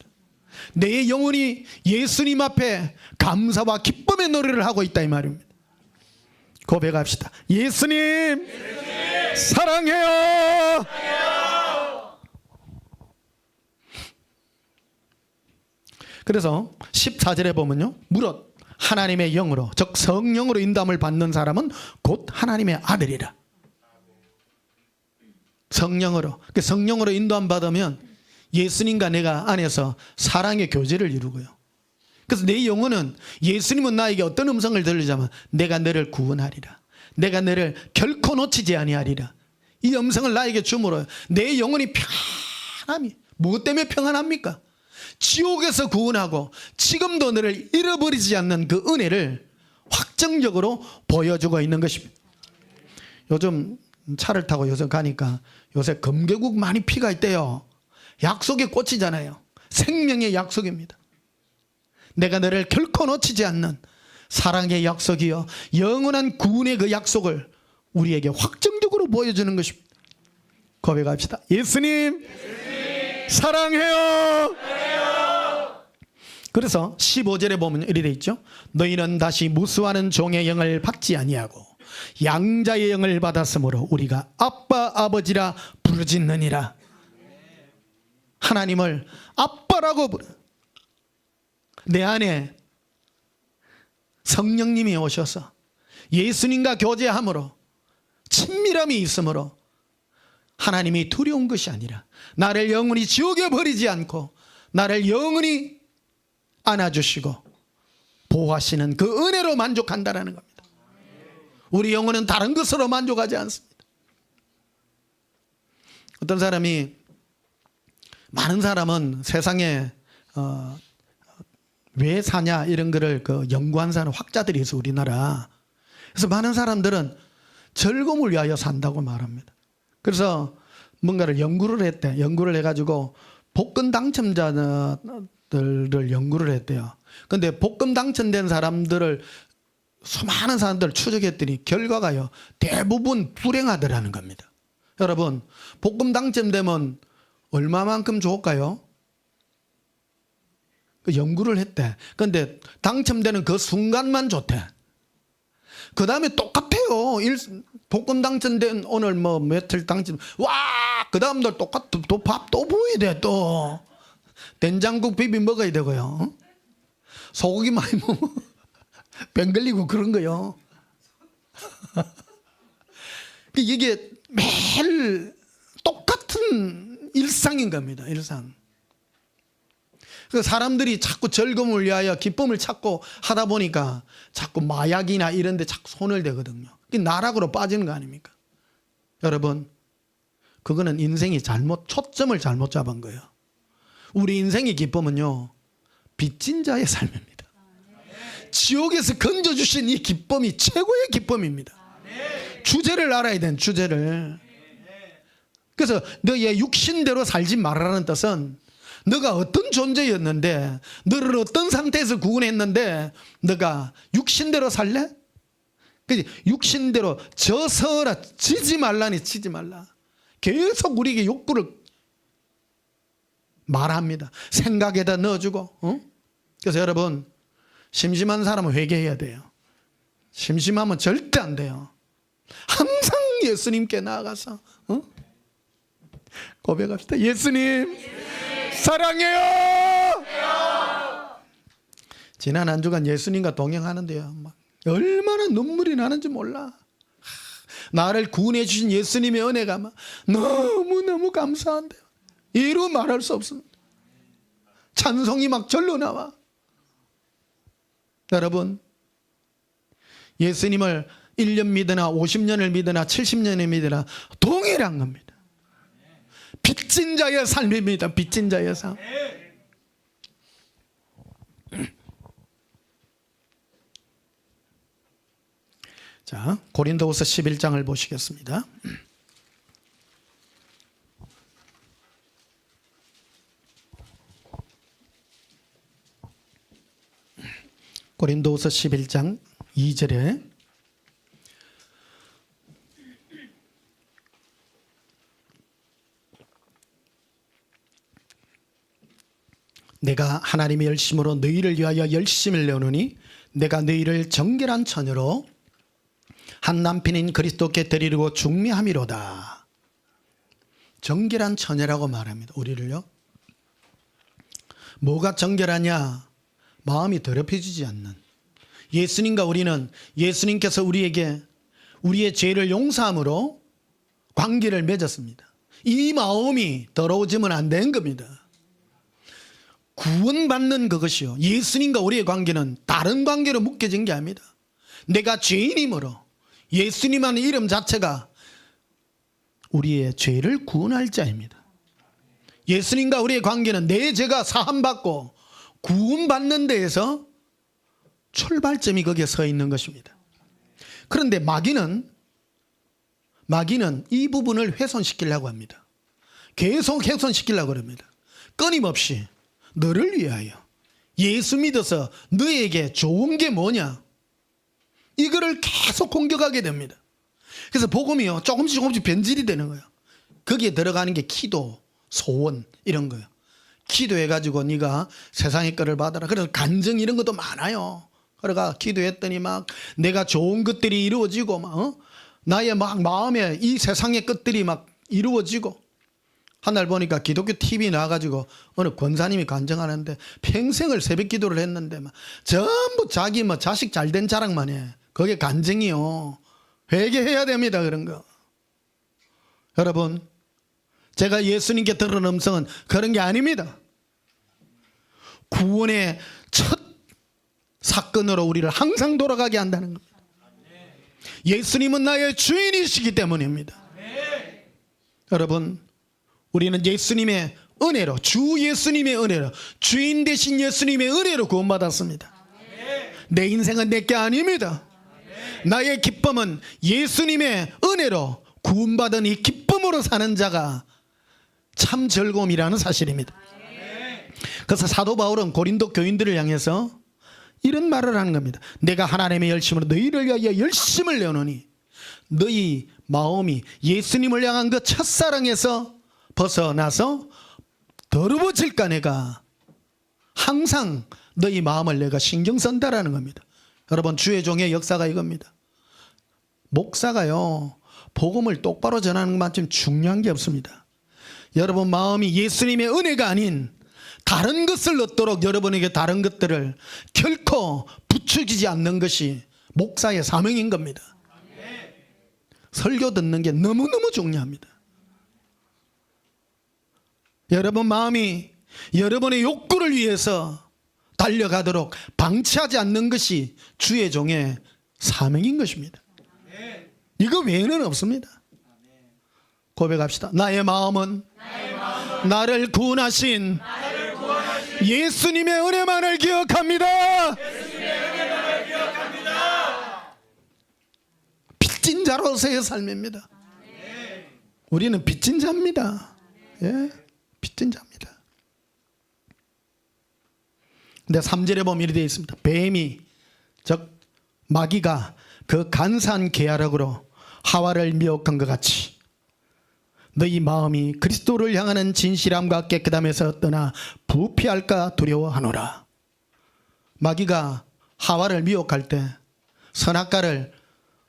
내 영혼이 예수님 앞에 감사와 기쁨의 노래를 하고 있다, 이 말입니다. 고백합시다. 예수님, 사랑해요. 그래서 14절에 보면요, 무릇 하나님의 영으로, 즉 성령으로 인도함을 받는 사람은 곧 하나님의 아들이라. 성령으로, 성령으로 인도함 받으면 예수님과 내가 안에서 사랑의 교제를 이루고요. 그래서 내 영혼은, 예수님은 나에게 어떤 음성을 들리자면 내가 너를 구원하리라, 내가 너를 결코 놓치지 아니하리라, 이 음성을 나에게 주므로 내 영혼이 평안함이, 무엇 때문에 평안합니까? 지옥에서 구원하고 지금도 너를 잃어버리지 않는 그 은혜를 확정적으로 보여주고 있는 것입니다. 요즘 차를 타고 요새 가니까 요새 금계국 많이 피가 있대요. 약속에 꽂히잖아요. 생명의 약속입니다. 내가 너를 결코 놓치지 않는 사랑의 약속이요, 영원한 구원의 그 약속을 우리에게 확정적으로 보여주는 것입니다. 고백합시다. 예수님, 사랑해요. 그래서 15절에 보면 이렇게 돼 있죠. 너희는 다시 무수하는 종의 영을 받지 아니하고 양자의 영을 받았으므로 우리가 아빠 아버지라 부르짖느니라. 하나님을 아빠라고 부르. 내 안에 성령님이 오셔서 예수님과 교제함으로 친밀함이 있으므로 하나님이 두려운 것이 아니라 나를 영원히 지옥에 버리지 않고 나를 영원히 안아주시고 보호하시는 그 은혜로 만족한다는 겁니다. 우리 영혼은 다른 것으로 만족하지 않습니다. 어떤 사람이, 많은 사람은 세상에 왜 사냐 이런 거를 연구한 사람, 학자들이 있어, 우리나라. 그래서 많은 사람들은 즐거움을 위하여 산다고 말합니다. 그래서 뭔가를 연구를 했대. 연구를 해가지고 복권 당첨자들을 연구를 했대요. 근데 복권 당첨된 사람들을, 수많은 사람들을 추적했더니 결과가요, 대부분 불행하더라는 겁니다. 여러분, 복권 당첨되면 얼마만큼 좋을까요? 그 연구를 했대. 근데 당첨되는 그 순간만 좋대. 그 다음에 똑같아요. 복권 당첨된 오늘 뭐 며칠 당첨, 와! 그 다음날 똑같아. 또 밥 또 보여야 돼, 또. 된장국 비빔 먹어야 되고요. 소고기 많이 먹으면 병 걸리고 그런 거요. 이게 매일 똑같은 일상인 겁니다. 일상. 사람들이 자꾸 즐거움을 위하여 기쁨을 찾고 하다 보니까 자꾸 마약이나 이런 데 자꾸 손을 대거든요. 나락으로 빠지는 거 아닙니까? 여러분, 그거는 인생이 초점을 잘못 잡은 거예요. 우리 인생의 기쁨은요, 빚진 자의 삶입니다. 지옥에서 건져주신 이 기쁨이 최고의 기쁨입니다. 주제를 알아야 되는, 주제를. 그래서 너의 육신대로 살지 말라는 뜻은 너가 어떤 존재였는데, 너를 어떤 상태에서 구원했는데 너가 육신대로 살래? 육신대로 져서라, 지지 말라니, 치지 말라. 계속 우리에게 욕구를 말합니다. 생각에다 넣어주고. 그래서 여러분, 심심한 사람은 회개해야 돼요. 심심하면 절대 안 돼요. 항상 예수님께 나아가서 고백합시다. 예수님, 사랑해요. 지난 한 주간 예수님과 동행하는데요, 막 얼마나 눈물이 나는지 몰라. 나를 구원해 주신 예수님의 은혜가 막 너무너무 감사한데요. 이루 말할 수 없습니다. 찬송이 막 절로 나와. 여러분, 예수님을 1년 믿으나 50년을 믿으나 70년을 믿으나 동일한 겁니다. 빚진 자의 삶입니다. 빚진 자의 삶. 자, 고린도후서 11장을 보시겠습니다. 고린도후서 11장 2절에 내가 하나님의 열심으로 너희를 위하여 열심을 내오노니 내가 너희를 정결한 처녀로 한 남편인 그리스도께 드리려고 중매함이로다. 정결한 처녀라고 말합니다. 우리를요. 뭐가 정결하냐? 마음이 더럽혀지지 않는. 예수님과 우리는, 예수님께서 우리에게 우리의 죄를 용서함으로 관계를 맺었습니다. 이 마음이 더러워지면 안 되는 겁니다. 구원받는 그것이요, 예수님과 우리의 관계는 다른 관계로 묶여진 게 아닙니다. 내가 죄인이므로 예수님 하는 이름 자체가 우리의 죄를 구원할 자입니다. 예수님과 우리의 관계는 내 죄가 사함받고 구원받는 데에서 출발점이 거기에 서 있는 것입니다. 그런데 마귀는 이 부분을 훼손시키려고 합니다. 계속 훼손시키려고 합니다. 끊임없이 너를 위하여 예수 믿어서 너에게 좋은 게 뭐냐, 이거를 계속 공격하게 됩니다. 그래서 복음이요, 조금씩 변질이 되는 거예요. 거기에 들어가는 게 기도, 소원 이런 거예요. 기도해가지고 네가 세상의 거를 받아라. 그래서 간증 이런 것도 많아요. 그러니까 기도했더니 막 내가 좋은 것들이 이루어지고 막 나의 막 마음에 이 세상의 것들이 막 이루어지고, 한날 보니까 기독교 TV 나와가지고 어느 권사님이 간증하는데 평생을 새벽 기도를 했는데 막 전부 자기 뭐 자식 잘된 자랑만 해. 그게 간증이요. 회개해야 됩니다. 그런 거. 여러분, 제가 예수님께 들은 음성은 그런 게 아닙니다. 구원의 첫 사건으로 우리를 항상 돌아가게 한다는 겁니다. 예수님은 나의 주인이시기 때문입니다. 여러분, 우리는 예수님의 은혜로, 주 예수님의 은혜로, 주인 되신 예수님의 은혜로 구원받았습니다. 내 인생은 내게 아닙니다. 나의 기쁨은 예수님의 은혜로 구원받은 이 기쁨으로 사는 자가 참 즐거움이라는 사실입니다. 그래서 사도 바울은 고린도 교인들을 향해서 이런 말을 하는 겁니다. 내가 하나님의 열심으로 너희를 위하여 열심을 내노니 너희 마음이 예수님을 향한 그 첫사랑에서 벗어나서 더러워질까. 내가 항상 너희 마음을 내가 신경 쓴다라는 겁니다. 여러분, 주의 종의 역사가 이겁니다. 목사가요, 복음을 똑바로 전하는 것만큼 중요한 게 없습니다. 여러분 마음이 예수님의 은혜가 아닌 다른 것을 얻도록 여러분에게 다른 것들을 결코 부추기지 않는 것이 목사의 사명인 겁니다. 설교 듣는 게 너무너무 중요합니다. 여러분 마음이 여러분의 욕구를 위해서 달려가도록 방치하지 않는 것이 주의 종의 사명인 것입니다. 이거 외에는 없습니다. 고백합시다. 나의 마음은 나를 구원하신 예수님의 은혜만을 기억합니다. 빚진 자로서의 삶입니다. 우리는 빚진 자입니다. 예, 빚진 자입니다. 근데 3절에 보면 이렇게 되어 있습니다. 뱀이, 즉 마귀가 그 간사한 계략으로 하와를 미혹한 것 같이 너희 마음이 그리스도를 향하는 진실함과 깨끗함에서 떠나 부패할까 두려워하노라. 마귀가 하와를 미혹할 때 선악과를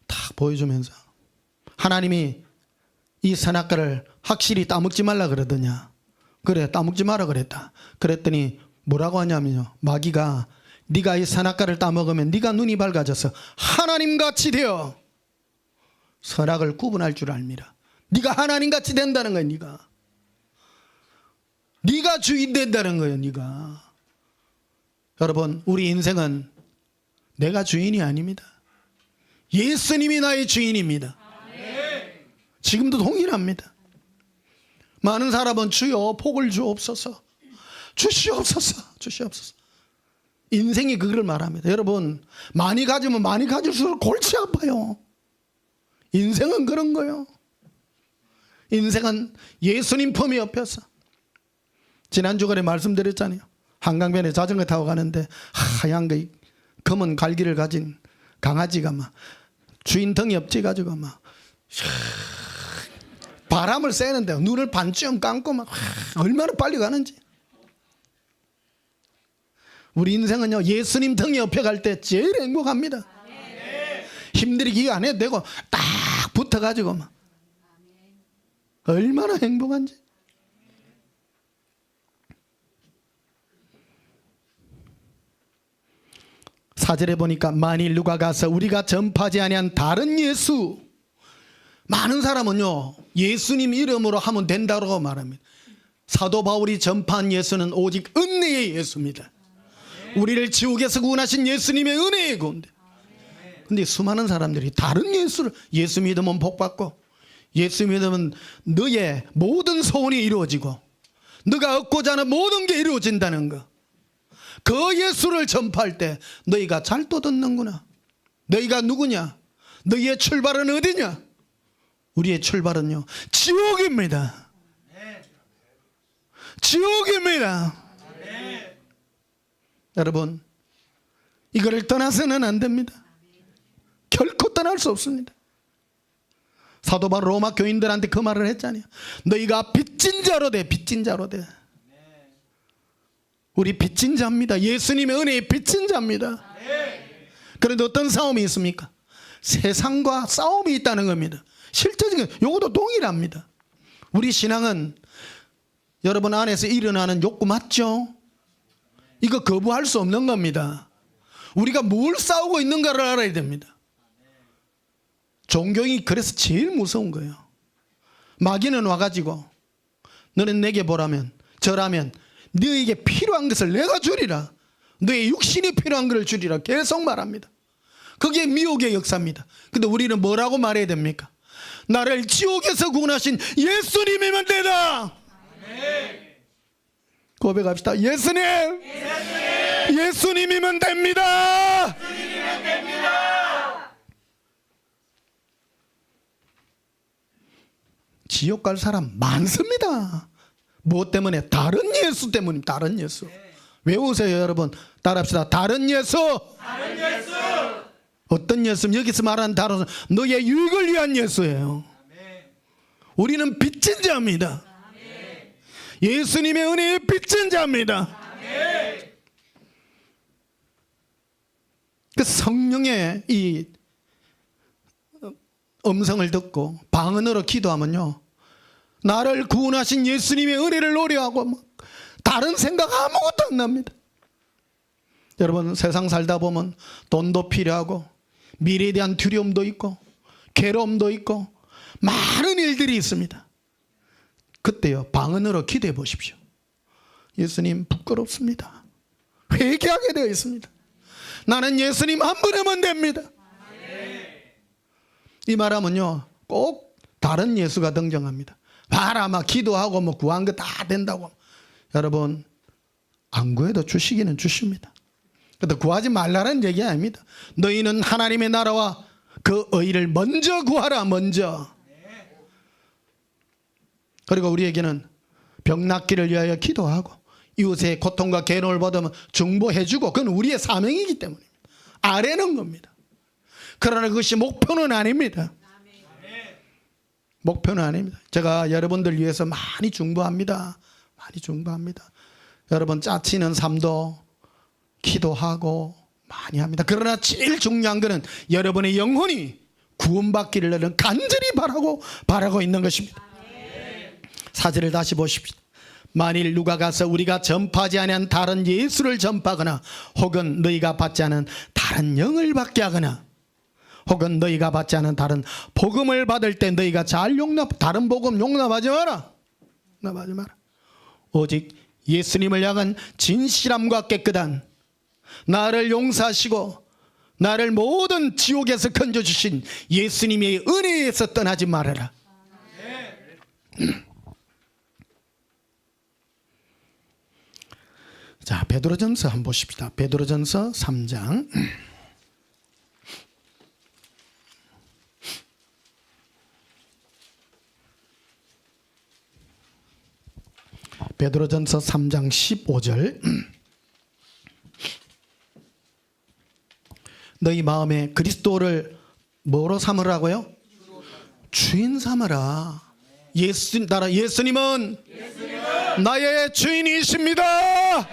딱 보여주면서 하나님이 이 선악과를 확실히 따먹지 말라 그러더냐. 그래, 따먹지 마라 그랬다. 그랬더니 뭐라고 하냐면요, 마귀가 네가 이 선악과를 따먹으면 네가 눈이 밝아져서 하나님같이 되어 선악을 구분할 줄 알미라. 네가 하나님같이 된다는 거야. 네가 주인 된다는 거예요. 네가. 여러분, 우리 인생은 내가 주인이 아닙니다. 예수님이 나의 주인입니다. 지금도 동일합니다. 많은 사람은 주여 복을 주옵소서, 주시옵소서, 주시옵소서. 인생이 그걸 말합니다. 여러분, 많이 가지면 많이 가질수록 골치 아파요. 인생은 그런 거예요. 인생은 예수님 품이 옆에서, 지난 주간에 말씀드렸잖아요. 한강변에 자전거 타고 가는데 하얀 거 검은 갈기를 가진 강아지가 막 주인 등이 엎지 가지고 막 바람을 쐬는데 눈을 반쯤 감고 막 얼마나 빨리 가는지. 우리 인생은요, 예수님 등이 옆에 갈 때 제일 행복합니다. 힘들이기 안 해도 되고 딱 붙어가지고 막 얼마나 행복한지. 사절에 보니까 만일 누가 가서 우리가 전파하지 아니한 다른 예수, 많은 사람은요 예수님 이름으로 하면 된다고 말합니다. 사도 바울이 전파한 예수는 오직 은혜의 예수입니다. 우리를 지옥에서 구원하신 예수님의 은혜의 구원대. 근데 수많은 사람들이 다른 예수를, 예수 믿으면 복받고, 예수 믿으면 너의 모든 소원이 이루어지고 너가 얻고자 하는 모든 게 이루어진다는 거, 그 예수를 전파할 때 너희가 잘 떠듣는구나. 너희가 누구냐? 너희의 출발은 어디냐? 우리의 출발은요 지옥입니다. 지옥입니다. 여러분, 이거를 떠나서는 안 됩니다. 결코 떠날 수 없습니다. 사도 바울 로마 교인들한테 그 말을 했잖아요. 너희가 빚진 자로 돼. 빚진 자로 돼. 우리 빚진 자입니다. 예수님의 은혜에 빚진 자입니다. 그런데 어떤 싸움이 있습니까? 세상과 싸움이 있다는 겁니다. 실제적인 요것도 동일합니다. 우리 신앙은 여러분 안에서 일어나는 욕구 맞죠? 이거 거부할 수 없는 겁니다. 우리가 뭘 싸우고 있는가를 알아야 됩니다. 종교이 그래서 제일 무서운 거예요. 마귀는 와가지고 너는 내게 보라면 저라면 너에게 필요한 것을 내가 주리라. 너의 육신이 필요한 것을 주리라. 계속 말합니다. 그게 미혹의 역사입니다. 근데 우리는 뭐라고 말해야 됩니까? 나를 지옥에서 구원하신 예수님이면 되다. 고백합시다. 예수님, 예수님이면 됩니다. 지옥 갈 사람 많습니다. 무엇 때문에? 다른 예수 때문입니다. 다른 예수. 외우세요 여러분. 따라합시다. 다른 예수. 어떤 예수? 여기서 말하는 다른 너의 유익을 위한 예수예요. 우리는 빚진 자입니다. 예수님의 은혜에 빚진 자입니다. 그 성령의 이 음성을 듣고 방언으로 기도하면요, 나를 구원하신 예수님의 은혜를 노래하고 다른 생각 아무것도 안 납니다. 여러분 세상 살다 보면 돈도 필요하고 미래에 대한 두려움도 있고 괴로움도 있고 많은 일들이 있습니다. 그때요 방언으로 기도해 보십시오. 예수님 부끄럽습니다. 회개하게 되어 있습니다. 나는 예수님 한 번 하면 됩니다. 이 말하면요 꼭 다른 예수가 등장합니다. 봐라 막 기도하고 뭐 구한 거 다 된다고. 여러분 안 구해도 주시기는 주십니다. 근데 구하지 말라는 얘기 아닙니다. 너희는 하나님의 나라와 그 의를 먼저 구하라. 먼저. 그리고 우리에게는 병 낫기를 위하여 기도하고 이웃의 고통과 괴로움을 받으면 중보해주고 그건 우리의 사명이기 때문입니다. 아래는 겁니다. 그러나 그것이 목표는 아닙니다. 목표는 아닙니다. 제가 여러분들 위해서 많이 중보합니다. 많이 중보합니다. 여러분 짜치는 삶도 기도하고 많이 합니다. 그러나 제일 중요한 것은 여러분의 영혼이 구원받기를 나는 간절히 바라고 있는 것입니다. 4절을 다시 보십시오. 만일 누가 가서 우리가 전파하지 아니한 다른 예수를 전파하거나 혹은 너희가 받지 않은 다른 영을 받게 하거나 혹은 너희가 받지 않은 다른 복음을 받을 때 너희가 잘 다른 복음 용납하지 마라. 용납하지 마라. 오직 예수님을 향한 진실함과 깨끗한 나를 용서하시고 나를 모든 지옥에서 건져주신 예수님의 은혜에서 떠나지 말아라. 자, 베드로전서 한번 보십시다. 베드로전서 3장. 베드로전서 3장 15절. 너희 마음에 그리스도를 뭐로 삼으라고요? 주인 삼으라. 예수님은 나의 주인이십니다.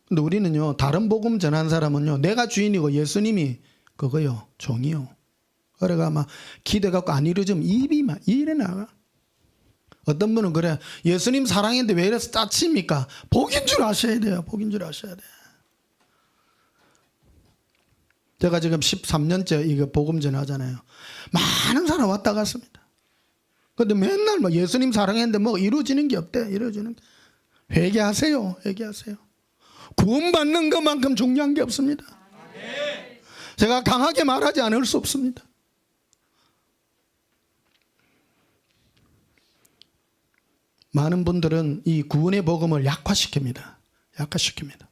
근데 우리는요 다른 복음 전한 사람은요 내가 주인이고 예수님이 그거요 종이요. 그래가 막 기대갖고 안 이루어지면 입이 막 이래 나가. 어떤 분은 그래 예수님 사랑했는데 왜 이래서 짜칩니까? 복인 줄 아셔야 돼요. 복인 줄 아셔야 돼. 제가 지금 13년째 이거 복음 전하잖아요. 많은 사람 왔다 갔습니다. 근데 맨날 뭐 예수님 사랑했는데 뭐 이루어지는 게 없대. 이루어지는 게. 회개하세요. 회개하세요. 구원받는 것만큼 중요한 게 없습니다. 제가 강하게 말하지 않을 수 없습니다. 많은 분들은 이 구원의 복음을 약화시킵니다. 약화시킵니다.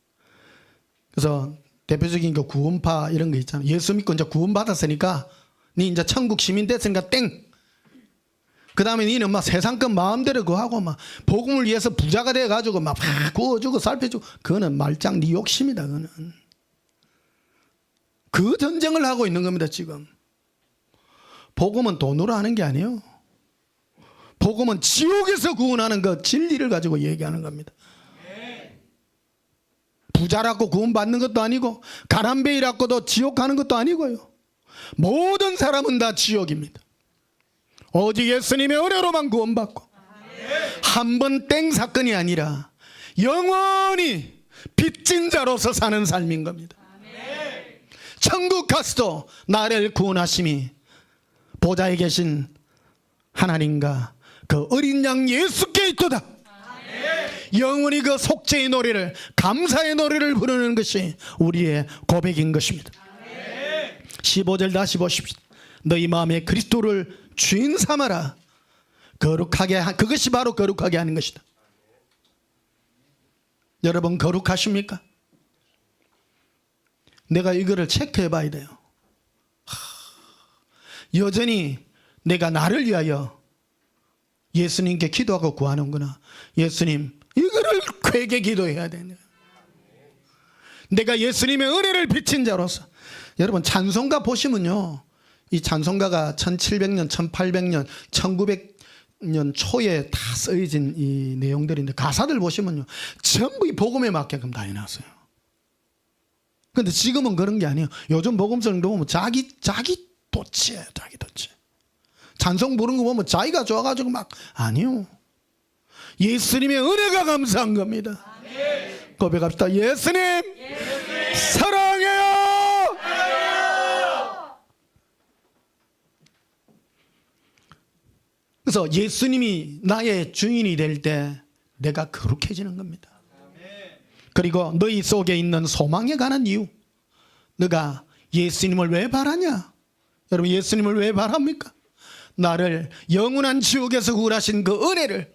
그래서 대표적인 그 구원파 이런 거 있잖아요. 예수 믿고 이제 구원받았으니까 니 이제 천국 시민 됐으니까 땡. 그 다음에 니는 막 세상 것 마음대로 그거 하고 막 복음을 위해서 부자가 돼가지고 막 구워주고 살펴주고 그거는 말짱 니 욕심이다. 그거는 그 전쟁을 하고 있는 겁니다. 지금 복음은 돈으로 하는 게 아니에요. 복음은 지옥에서 구원하는 그 진리를 가지고 얘기하는 겁니다. 부자라고 구원받는 것도 아니고 가난뱅이라고도 지옥 가는 것도 아니고요. 모든 사람은 다 지옥입니다. 오직 예수님의 은혜로만 구원받고 한 번 땡 사건이 아니라 영원히 빚진 자로서 사는 삶인 겁니다. 천국 가서도 나를 구원하심이 보좌에 계신 하나님과 그 어린 양 예수께 있도다. 영원히 그 속죄의 노래를, 감사의 노래를 부르는 것이 우리의 고백인 것입니다. 15절 다시 보십시오. 너희 마음에 그리스도를 주인 삼아라. 그것이 바로 거룩하게 하는 것이다. 여러분 거룩하십니까? 내가 이거를 체크해 봐야 돼요. 여전히 내가 나를 위하여 예수님께 기도하고 구하는구나. 예수님, 이거를 쾌게 기도해야 되네. 내가 예수님의 은혜를 비친 자로서. 여러분 찬송가 보시면요, 이 찬송가가 1700년, 1800년, 1900년 초에 다 쓰여진 이 내용들인데 가사들 보시면요 전부 이 복음에 맞게끔 다 해놨어요. 근데 지금은 그런 게 아니에요. 요즘 복음서를 보면 자기 도치예요. 자기 도치. 찬송 부르는 거 보면 자기가 좋아가지고 막 아니요. 예수님의 은혜가 감사한 겁니다. 고백합시다. 예수님, 사랑해요. 그래서 예수님이 나의 주인이 될 때 내가 거룩해지는 겁니다. 그리고 너희 속에 있는 소망에 관한 이유. 너가 예수님을 왜 바라냐? 여러분 예수님을 왜 바랍니까? 나를 영원한 지옥에서 구원하신 그 은혜를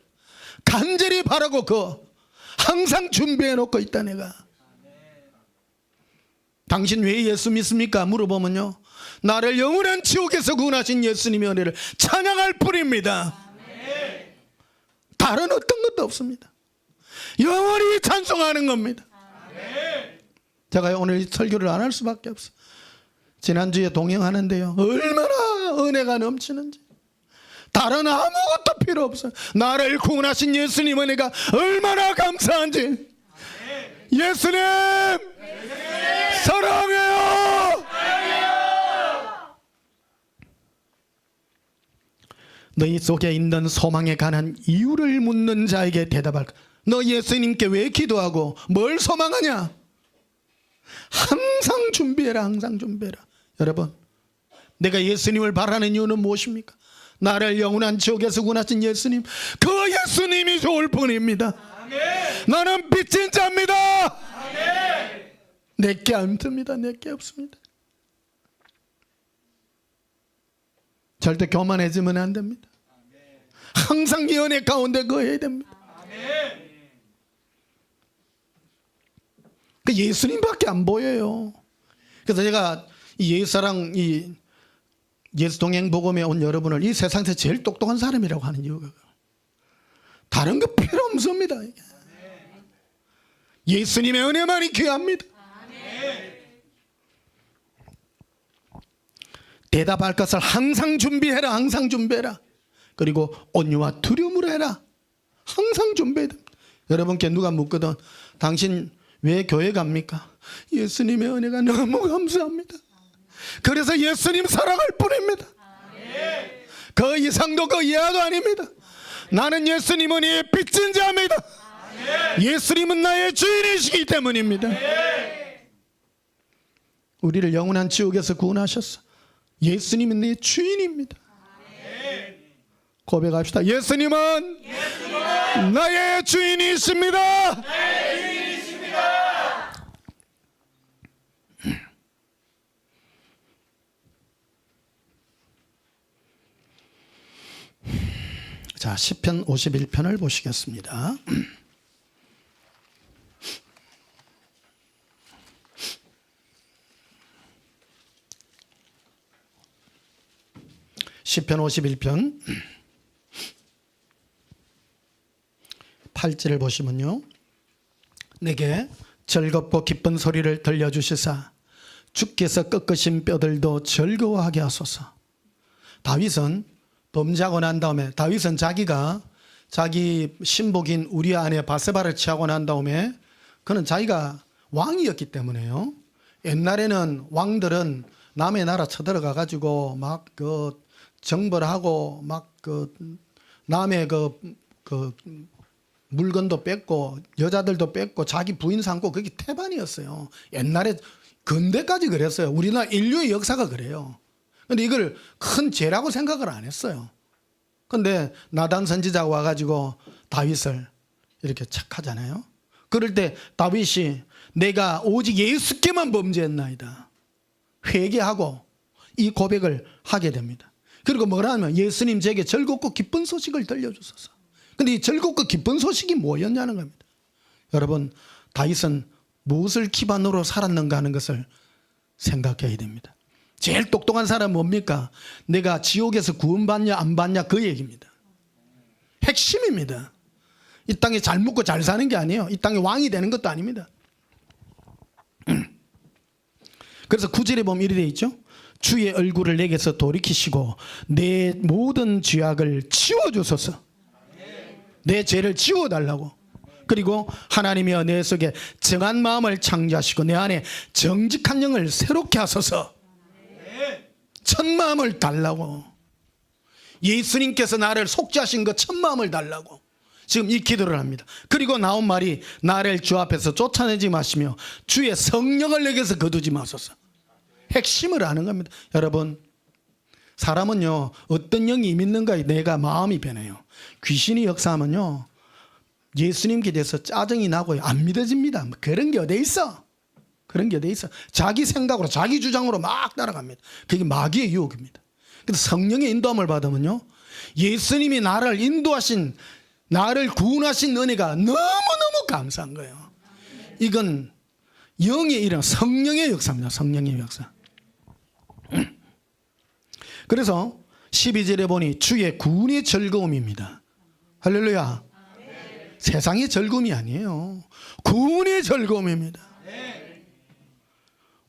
간절히 바라고 항상 준비해 놓고 있다. 내가 당신 왜 예수 믿습니까? 물어보면요 나를 영원한 지옥에서 구원하신 예수님의 은혜를 찬양할 뿐입니다. 다른 어떤 것도 없습니다. 영원히 찬송하는 겁니다. 제가 오늘 설교를 안 할 수밖에 없어요. 지난주에 동행하는데요 얼마나 은혜가 넘치는지. 다른 아무것도 필요 없어요. 나를 구원하신 예수님 은혜가 얼마나 감사한지. 예수님, 사랑해요. 너희 속에 있는 소망에 관한 이유를 묻는 자에게 대답할 것. 너 예수님께 왜 기도하고 뭘 소망하냐? 항상 준비해라. 항상 준비해라. 여러분 내가 예수님을 바라는 이유는 무엇입니까? 나를 영원한 지옥에서 구원하신 예수님, 그 예수님이 좋을 뿐입니다. 나는 빚진 자입니다. 내게 없습니다. 내게 없습니다. 절대 교만해지면 안 됩니다. 항상 이 은혜 가운데 거해야 됩니다. 그 예수님밖에 안 보여요. 그래서 제가 이 예수사랑 이 예수 동행 복음에 온 여러분을 이 세상에서 제일 똑똑한 사람이라고 하는 이유가 다른 거 필요 없습니다. 예수님의 은혜만이 귀합니다. 대답할 것을 항상 준비해라. 항상 준비해라. 그리고 온유와 두려움으로 해라. 항상 준비해야 됩니다. 여러분께 누가 묻거든 당신 왜 교회 갑니까? 예수님의 은혜가 너무 감사합니다. 그래서 예수님 사랑할 뿐입니다. 그 이상도 그 이하도 아닙니다. 나는 예수님 은혜에 빚진 자입니다. 예수님은 나의 주인이시기 때문입니다. 우리를 영원한 지옥에서 구원하셨어. 예수님은 내 주인입니다. 고백합시다. 예수님은 나의 주인이십니다. 자, 시편 51편을 보시겠습니다. 시편 51편 8절을 보시면요. 내게 즐겁고 기쁜 소리를 들려주시사 주께서 꺾으신 뼈들도 즐거워하게 하소서. 다윗은 범죄하고 난 다음에 다윗은 자기가 자기 신복인 우리아 안에 바세바를 취하고 난 다음에 그는 자기가 왕이었기 때문에요. 옛날에는 왕들은 남의 나라 쳐들어가 가지고 막 그 정벌하고 막 그 남의 그 물건도 뺏고 여자들도 뺏고 자기 부인 삼고 그게 태반이었어요. 옛날에 근대까지 그랬어요. 우리나라 인류의 역사가 그래요. 근데 이걸 큰 죄라고 생각을 안 했어요. 근데 나단 선지자가 와가지고 다윗을 이렇게 착하잖아요. 그럴 때 다윗이 내가 오직 예수께만 범죄했나이다 회개하고 이 고백을 하게 됩니다. 그리고 뭐라 하면 예수님 제게 즐겁고 기쁜 소식을 들려주소서. 근데 이 즐겁고 기쁜 소식이 뭐였냐는 겁니다. 여러분, 다윗은 무엇을 기반으로 살았는가 하는 것을 생각해야 됩니다. 제일 똑똑한 사람은 뭡니까? 내가 지옥에서 구원받냐 안 받냐 그 얘기입니다. 핵심입니다. 이 땅에 잘 먹고 잘 사는 게 아니에요. 이 땅에 왕이 되는 것도 아닙니다. 그래서 9절에 보면 이렇게 되어 있죠. 주의 얼굴을 내게서 돌이키시고 내 모든 죄악을 지워주소서. 내 죄를 지워달라고. 그리고 하나님이여 내 속에 정한 마음을 창조하시고 내 안에 정직한 영을 새롭게 하소서. 첫 마음을 달라고. 예수님께서 나를 속죄하신 그 첫 마음을 달라고 지금 이 기도를 합니다. 그리고 나온 말이 나를 주 앞에서 쫓아내지 마시며 주의 성령을 내게서 거두지 마소서. 핵심을 아는 겁니다. 여러분, 사람은요 어떤 영이 믿는가에 내가 마음이 변해요. 귀신이 역사하면요 예수님께 대해서 짜증이 나고요 안 믿어집니다. 그런 게 어디 있어? 그런 게 어디 있어? 자기 생각으로 자기 주장으로 막 따라갑니다. 그게 마귀의 유혹입니다. 그래서 성령의 인도함을 받으면요 예수님이 나를 인도하신 나를 구원하신 은혜가 너무너무 감사한 거예요. 이건 영의 일은 성령의 역사입니다. 성령의 역사. 그래서 12절에 보니 주의 구원의 즐거움입니다. 할렐루야. 세상의 즐거움이 아니에요. 구원의 즐거움입니다.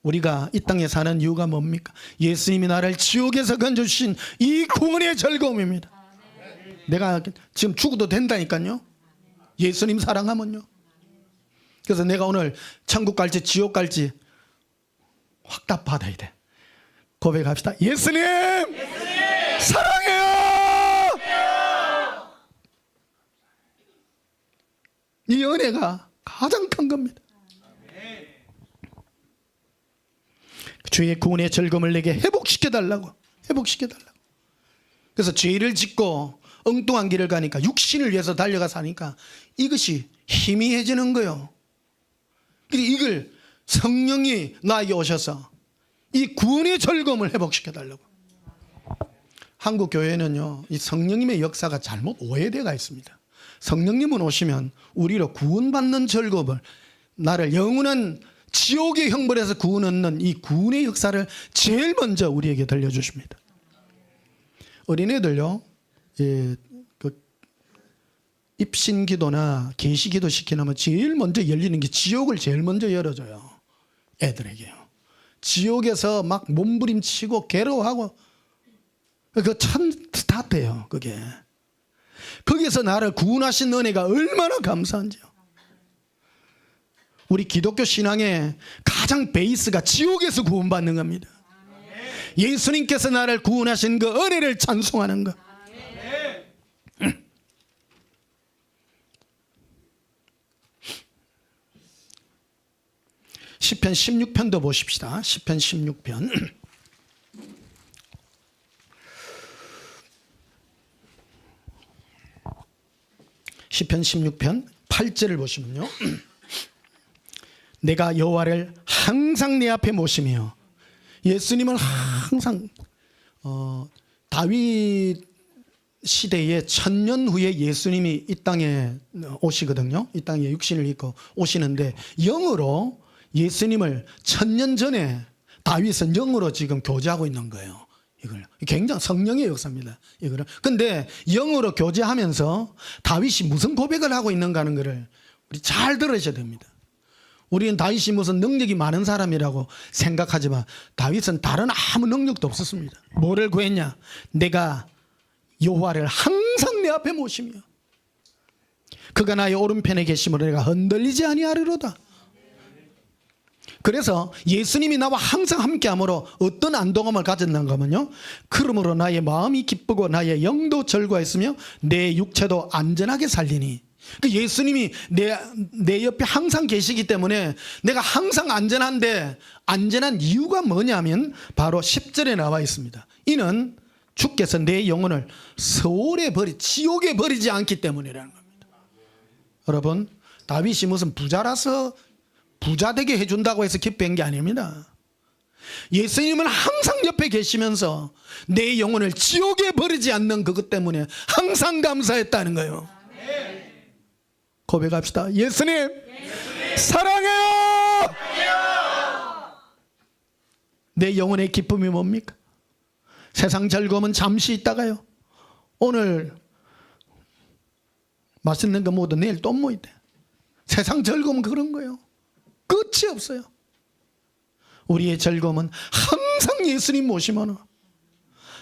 우리가 이 땅에 사는 이유가 뭡니까? 예수님이 나를 지옥에서 건져주신 이 구원의 즐거움입니다. 내가 지금 죽어도 된다니까요. 예수님 사랑하면요. 그래서 내가 오늘 천국 갈지 지옥 갈지 확답 받아야 돼. 고백합시다. 예수님, 사랑해요. 이 은혜가 가장 큰 겁니다. 주의 구원의 즐거움을 내게 회복시켜달라고. 회복시켜달라고. 그래서 죄를 짓고 엉뚱한 길을 가니까 육신을 위해서 달려가 사니까 이것이 희미해지는 거예요. 이걸 성령이 나에게 오셔서 이 구원의 즐거움을 회복시켜달라고. 한국 교회는요 이 성령님의 역사가 잘못 오해되어 있습니다. 성령님은 오시면 우리로 구원받는 즐거움을 나를 영원한 지옥의 형벌에서 구원 얻는 이 구원의 역사를 제일 먼저 우리에게 들려주십니다. 어린애들요 그 입신기도나 계시기도 시키면 제일 먼저 열리는 게 지옥을 제일 먼저 열어줘요. 애들에게요. 지옥에서 막 몸부림치고 괴로워하고 그 참 스타트예요. 그게 거기서 나를 구원하신 은혜가 얼마나 감사한지요. 우리 기독교 신앙의 가장 베이스가 지옥에서 구원받는 겁니다. 예수님께서 나를 구원하신 그 은혜를 찬송하는 것. 시편 16편도 보십시다. 시편 16편. 시편 16편 8절을 보시면요. 내가 여호와를 항상 내 앞에 모시며. 예수님은 항상 다윗 시대에 1000년 후에 예수님이 이 땅에 오시거든요. 이 땅에 육신을 입고 오시는데 영으로 예수님을 1000년 전에 다윗은 영으로 지금 교제하고 있는 거예요. 이걸 굉장히 성령의 역사입니다. 이거를. 근데 영으로 교제하면서 다윗이 무슨 고백을 하고 있는가 하는 것을 우리 잘 들으셔야 됩니다. 우리는 다윗이 무슨 능력이 많은 사람이라고 생각하지만 다윗은 다른 아무 능력도 없었습니다. 뭐를 구했냐? 내가 여호와를 항상 내 앞에 모시며 그가 나의 오른편에 계심으로 내가 흔들리지 아니하리로다. 그래서 예수님이 나와 항상 함께함으로 어떤 안동함을 가졌는가 하면요, 그러므로 나의 마음이 기쁘고 나의 영도 즐거워했으며 내 육체도 안전하게 살리니. 그 예수님이 내 옆에 항상 계시기 때문에 내가 항상 안전한데, 안전한 이유가 뭐냐면 바로 10절에 나와 있습니다. 이는 주께서 내 영혼을 지옥에 버리지 않기 때문이라는 겁니다. 여러분, 다윗이 무슨 부자라서 부자 되게 해준다고 해서 기쁜 게 아닙니다. 예수님은 항상 옆에 계시면서 내 영혼을 지옥에 버리지 않는 그것 때문에 항상 감사했다는 거예요. 고백합시다. 예수님, 사랑해요. 내 영혼의 기쁨이 뭡니까? 세상 즐거움은 잠시 있다가요, 오늘 맛있는 거 먹어도 내일 또 뭐 있대. 세상 즐거움은 그런 거예요. 끝이 없어요. 우리의 즐거움은 항상 예수님 모시면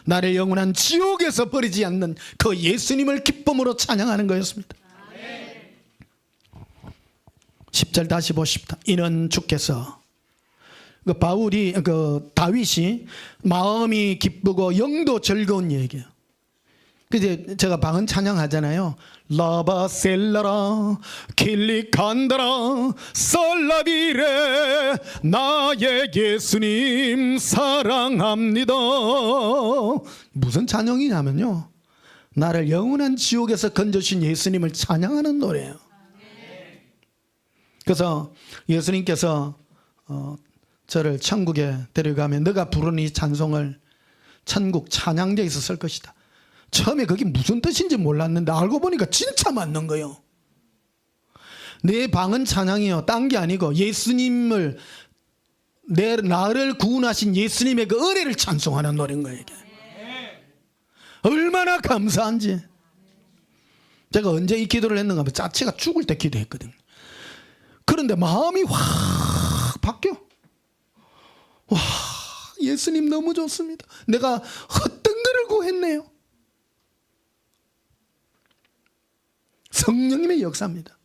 나를 영원한 지옥에서 버리지 않는 그 예수님을 기쁨으로 찬양하는 거였습니다. 10절 다시 보십시다. 이는 주께서, 다윗이 마음이 기쁘고 영도 즐거운 얘기예요. 그제 제가 방언 찬양하잖아요. 라바셀라라 킬리칸다라 살라비레 나의 예수님 사랑합니다. 무슨 찬양이냐면요, 나를 영원한 지옥에서 건져주신 예수님을 찬양하는 노래예요. 그래서 예수님께서 저를 천국에 데려가면 너가 부르는 이 찬송을 천국 찬양대에서 쓸 것이다. 처음에 그게 무슨 뜻인지 몰랐는데 알고 보니까 진짜 맞는 거예요. 내 방은 찬양이요, 딴 게 아니고 예수님을, 나를 구원하신 예수님의 그 은혜를 찬송하는 노래인 거예요. 이게 얼마나 감사한지. 제가 언제 이 기도를 했는가 하면 짜치가 죽을 때 기도했거든요. 그런데 마음이 확 바뀌어. 와, 예수님 너무 좋습니다. 내가 헛된 거를 구했네요. 성령님의 역사입니다.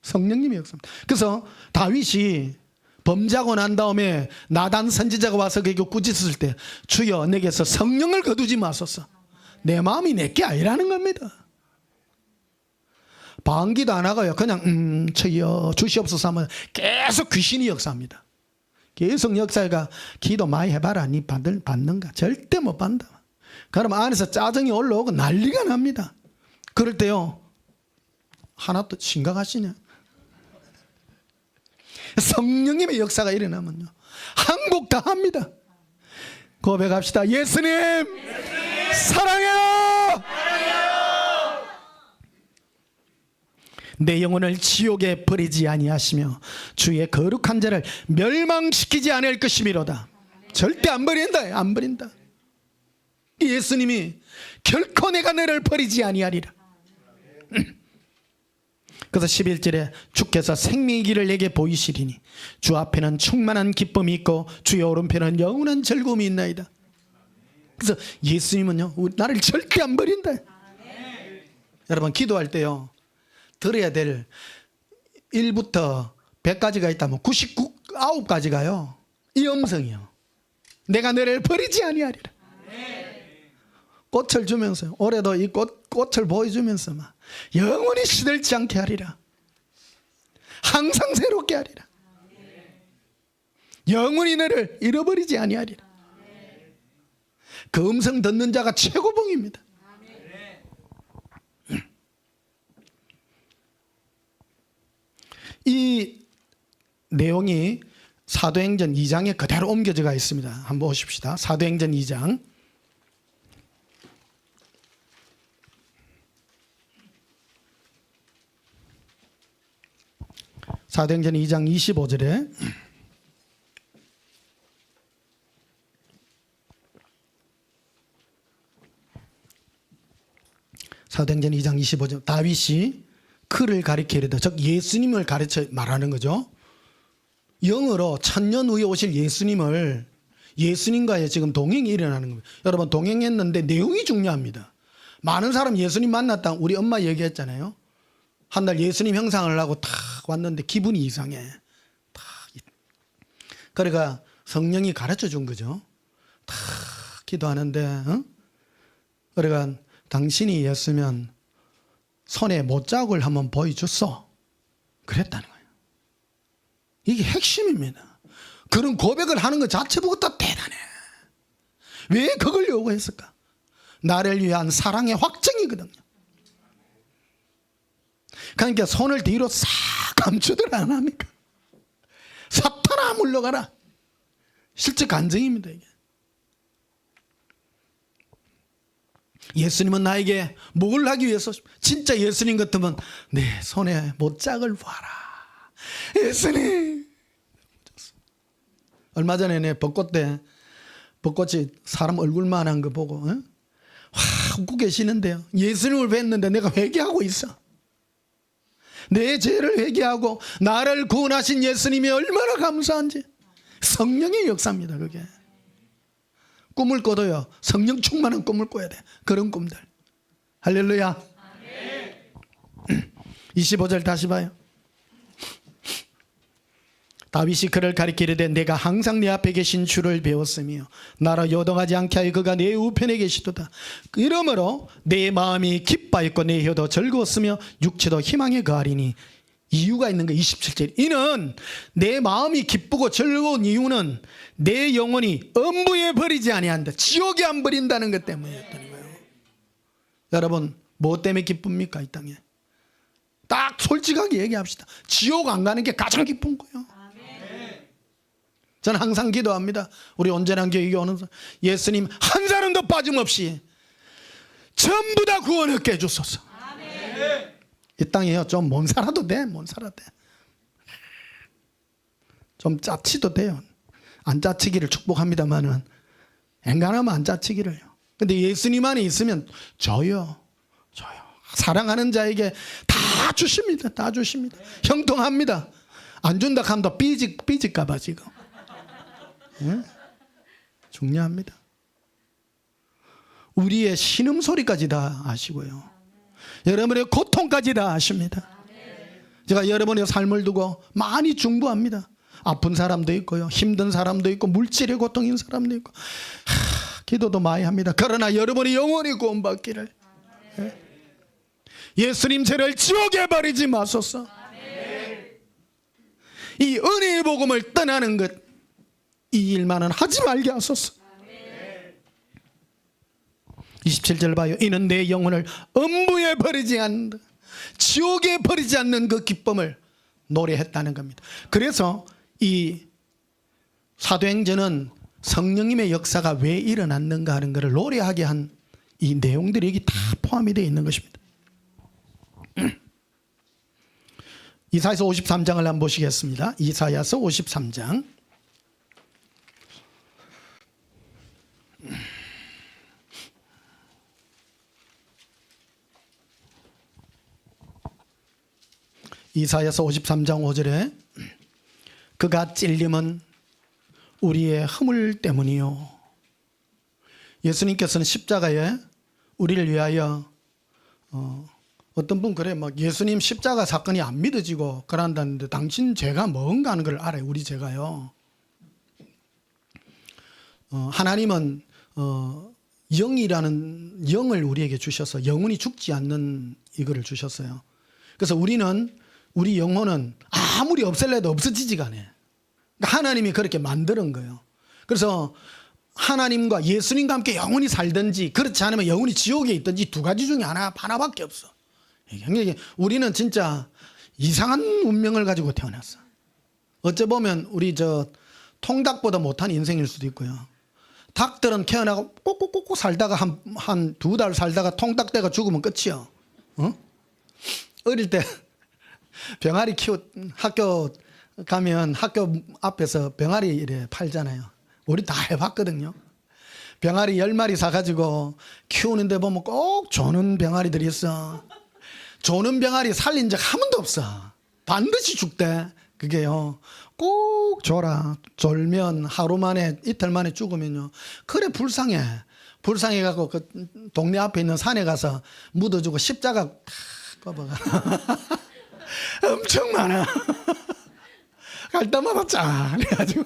성령님의 역사입니다. 그래서 다윗이 범죄하고 난 다음에 나단 선지자가 와서 그에게 꾸짖었을 때, 주여 내게서 성령을 거두지 마소서. 내 마음이 내게 아니라는 겁니다. 방기도 안 하고요, 그냥 주여 주시옵소서 하면 계속 귀신이 역사합니다. 계속 역사가 기도 많이 해봐라. 니 받는가? 절대 못 받는다. 그럼 안에서 짜증이 올라오고 난리가 납니다. 그럴 때요, 하나 또 심각하시냐? 성령님의 역사가 일어나면요, 한국 다 합니다. 고백합시다. 예수님, 사랑해요. 내 영혼을 지옥에 버리지 아니하시며 주의 거룩한 자를 멸망시키지 않을 것이미로다. 절대 안 버린다. 안 버린다. 예수님이 결코 내가 너를 버리지 아니하리라. 그래서 11절에 주께서 생명의 길을 내게 보이시리니 주 앞에는 충만한 기쁨이 있고 주의 오른편은 영원한 즐거움이 있나이다. 그래서 예수님은요, 나를 절대 안 버린다. 여러분, 기도할 때요, 들어야 될 1부터 100까지가 있다면 99가지가요 이 음성이요. 내가 너를 버리지 아니하리라. 꽃을 주면서, 올해도 이 꽃을 보여주면서 막 영원히 시들지 않게 하리라. 항상 새롭게 하리라. 영원히 너를 잃어버리지 아니하리라. 그 음성 듣는 자가 최고봉입니다. 이 내용이 사도행전 2장에 그대로 옮겨져 있습니다. 한번 보십시다. 사도행전 2장. 사도행전 2장 25절에 사도행전 2장 25절, 다윗이 그를 가리키리다. 즉 예수님을 가르쳐 말하는 거죠. 영어로 천년 후에 오실 예수님을, 예수님과의 지금 동행이 일어나는 겁니다. 여러분, 동행했는데 내용이 중요합니다. 많은 사람 예수님 만났다. 우리 엄마 얘기했잖아요. 한 날 예수님 형상을 하고 탁 왔는데 기분이 이상해. 탁. 그러니까 성령이 가르쳐 준 거죠. 탁 기도하는데, 그러니까 당신이 였으면 손에 못자국을 한번 보여줬어. 그랬다는 거예요. 이게 핵심입니다. 그런 고백을 하는 것 자체부터 대단해. 왜 그걸 요구했을까? 나를 위한 사랑의 확증이거든요. 그러니까 손을 뒤로 싹 감추들 안 합니까? 사탄아 물러가라. 실제 간증입니다, 이게. 예수님은 나에게 뭘 하기 위해서, 진짜 예수님 같으면 내 손에 못짝을 봐라. 예수님. 얼마 전에 내 벚꽃 때 벚꽃이 사람 얼굴만한 거 보고 와 웃고 계시는데요. 예수님을 뵀는데 내가 회개하고 있어. 내 죄를 회개하고 나를 구원하신 예수님이 얼마나 감사한지. 성령의 역사입니다, 그게. 꿈을 꿔도요, 성령 충만한 꿈을 꿔야 돼. 그런 꿈들. 할렐루야. 25절 다시 봐요. 다윗이 그를 가리키려되 내가 항상 내 앞에 계신 주를 배웠으며 나로 요동하지 않게 하여 그가 내 우편에 계시도다. 이러므로 내 마음이 기뻐했고 내 혀도 즐거웠으며 육체도 희망에 거하리니. 이유가 있는 거 27절. 이는 내 마음이 기쁘고 즐거운 이유는 내 영혼이 음부에 버리지 아니한다. 지옥에 안 버린다는 것 때문이었다는 거예요. 여러분, 뭐 때문에 기쁩니까, 이 땅에? 딱 솔직하게 얘기합시다. 지옥 안 가는 게 가장 기쁜 거예요. 저는 항상 기도합니다. 우리 온전한 교육에 오는 예수님 한 사람도 빠짐없이 전부 다 구원 얻게 해주소서. 이 땅에요, 좀 못 살아도 돼. 못 살아도 돼. 좀 짜치도 돼요. 안 짜치기를 축복합니다만은 엔간하면 안 짜치기를요. 근데 예수님 안에 있으면 줘요. 사랑하는 자에게 다 주십니다. 다 주십니다. 형통합니다. 안 준다 하면 더 삐질까봐 지금. 네? 중요합니다. 우리의 신음소리까지 다 아시고요. 여러분의 고통까지 다 아십니다. 제가 여러분의 삶을 두고 많이 중보합니다. 아픈 사람도 있고요, 힘든 사람도 있고, 물질의 고통인 사람도 있고, 기도도 많이 합니다. 그러나 여러분이 영원히 구원받기를, 예수님 죄를 지옥에 버리지 마소서. 이 은혜의 복음을 떠나는 것, 이 일만은 하지 말게 하소서. 27절 봐요. 이는 내 영혼을 음부에 버리지 않는다. 지옥에 버리지 않는 그 기쁨을 노래했다는 겁니다. 그래서 이 사도행전은 성령님의 역사가 왜 일어났는가 하는 것을 노래하게 한 이 내용들이 여기 다 포함이 되어 있는 것입니다. 이사야서 53장을 한번 보시겠습니다. 이사야서 53장. 이사야서 53장 5절에 그가 찔림은 우리의 허물 때문이요. 예수님께서는 십자가에 우리를 위하여 어떤 분 그래 막 예수님 십자가 사건이 안 믿어지고 그런다는데 당신 죄가 뭔가 하는 걸 알아요. 우리 죄가요. 하나님은 영이라는 영을 우리에게 주셔서 영혼이 죽지 않는 이거를 주셨어요. 그래서 우리 영혼은 아무리 없앨래도 없어지지가 않아요. 그러니까 하나님이 그렇게 만드는 거예요. 그래서 하나님과 예수님과 함께 영원히 살든지 그렇지 않으면 영원히 지옥에 있든지 두 가지 중에 하나밖에 없어. 우리는 진짜 이상한 운명을 가지고 태어났어. 어째 보면 우리 통닭보다 못한 인생일 수도 있고요. 닭들은 태어나고 꼭꼭꼭 살다가 한 2달 살다가 통닭대가 죽으면 끝이요. 어릴 때 병아리 학교 가면 학교 앞에서 병아리 이래 팔잖아요. 우리 다 해봤거든요. 병아리 10마리 사가지고 키우는데 보면 꼭 조는 병아리들이 있어. 조는 병아리 살린 적 한 번도 없어. 반드시 죽대. 그게요. 꼭 줘라. 졸면 하루 만에 이틀 만에 죽으면요. 그래 불쌍해. 불쌍해 갖고 그 동네 앞에 있는 산에 가서 묻어주고 십자가 탁 꼽아가. 엄청 많아. 갈 때마다 짠해가지고.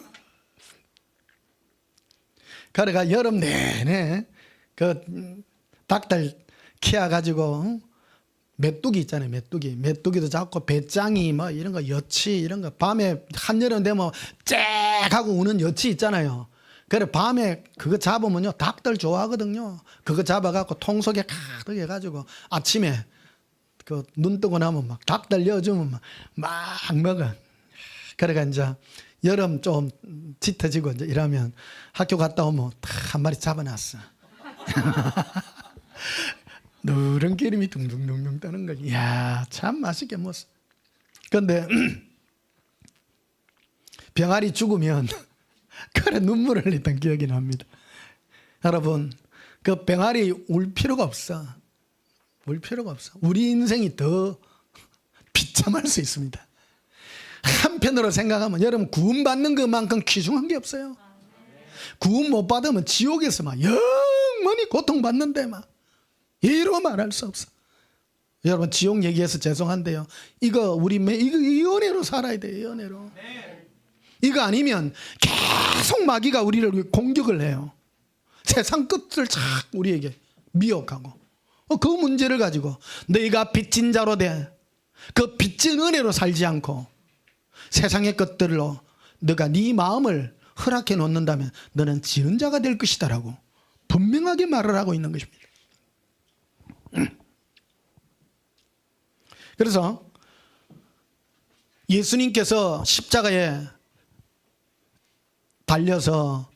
그래가 여름 내내 그 닭들 키워가지고 메뚜기 있잖아요. 메뚜기도 잡고 배짱이 뭐 이런 거 여치 이런 거 밤에 한여름 되면 쨍 하고 우는 여치 있잖아요. 그래 밤에 그거 잡으면요 닭들 좋아하거든요. 그거 잡아갖고 통 속에 가득 해가지고 아침에 그 눈 뜨고 나면 막 닭들 넣어주면 막 먹어. 그래가 이제 여름 좀 짙어지고 이제 이러면 학교 갔다 오면 딱 한 마리 잡아놨어. 누런 기름이 둥둥둥둥 떠는 걸. 이야 참 맛있게 먹었어. 그런데 병아리 죽으면 그래 눈물을 흘렸던 기억이 납니다. 여러분 그 병아리 울 필요가 없어. 울 필요가 없어. 우리 인생이 더 비참할 수 있습니다. 한편으로 생각하면 여러분 구원 받는 것만큼 귀중한 게 없어요. 구원 못 받으면 지옥에서 막 영원히 고통받는데 막 이로 말할 수 없어. 여러분 지옥 얘기해서 죄송한데요. 이거 우리 이거 연애로 살아야 돼요. 연애로. 이거 아니면 계속 마귀가 우리를 공격을 해요. 세상 끝을 착 우리에게 미혹하고 그 문제를 가지고 너희가 빚진 자로 돼. 그 빚진 은혜로 살지 않고 세상의 것들로 너가 네 마음을 허락해 놓는다면 너는 지는 자가 될 것이다라고 분명하게 말을 하고 있는 것입니다. 그래서 예수님께서 십자가에 달려서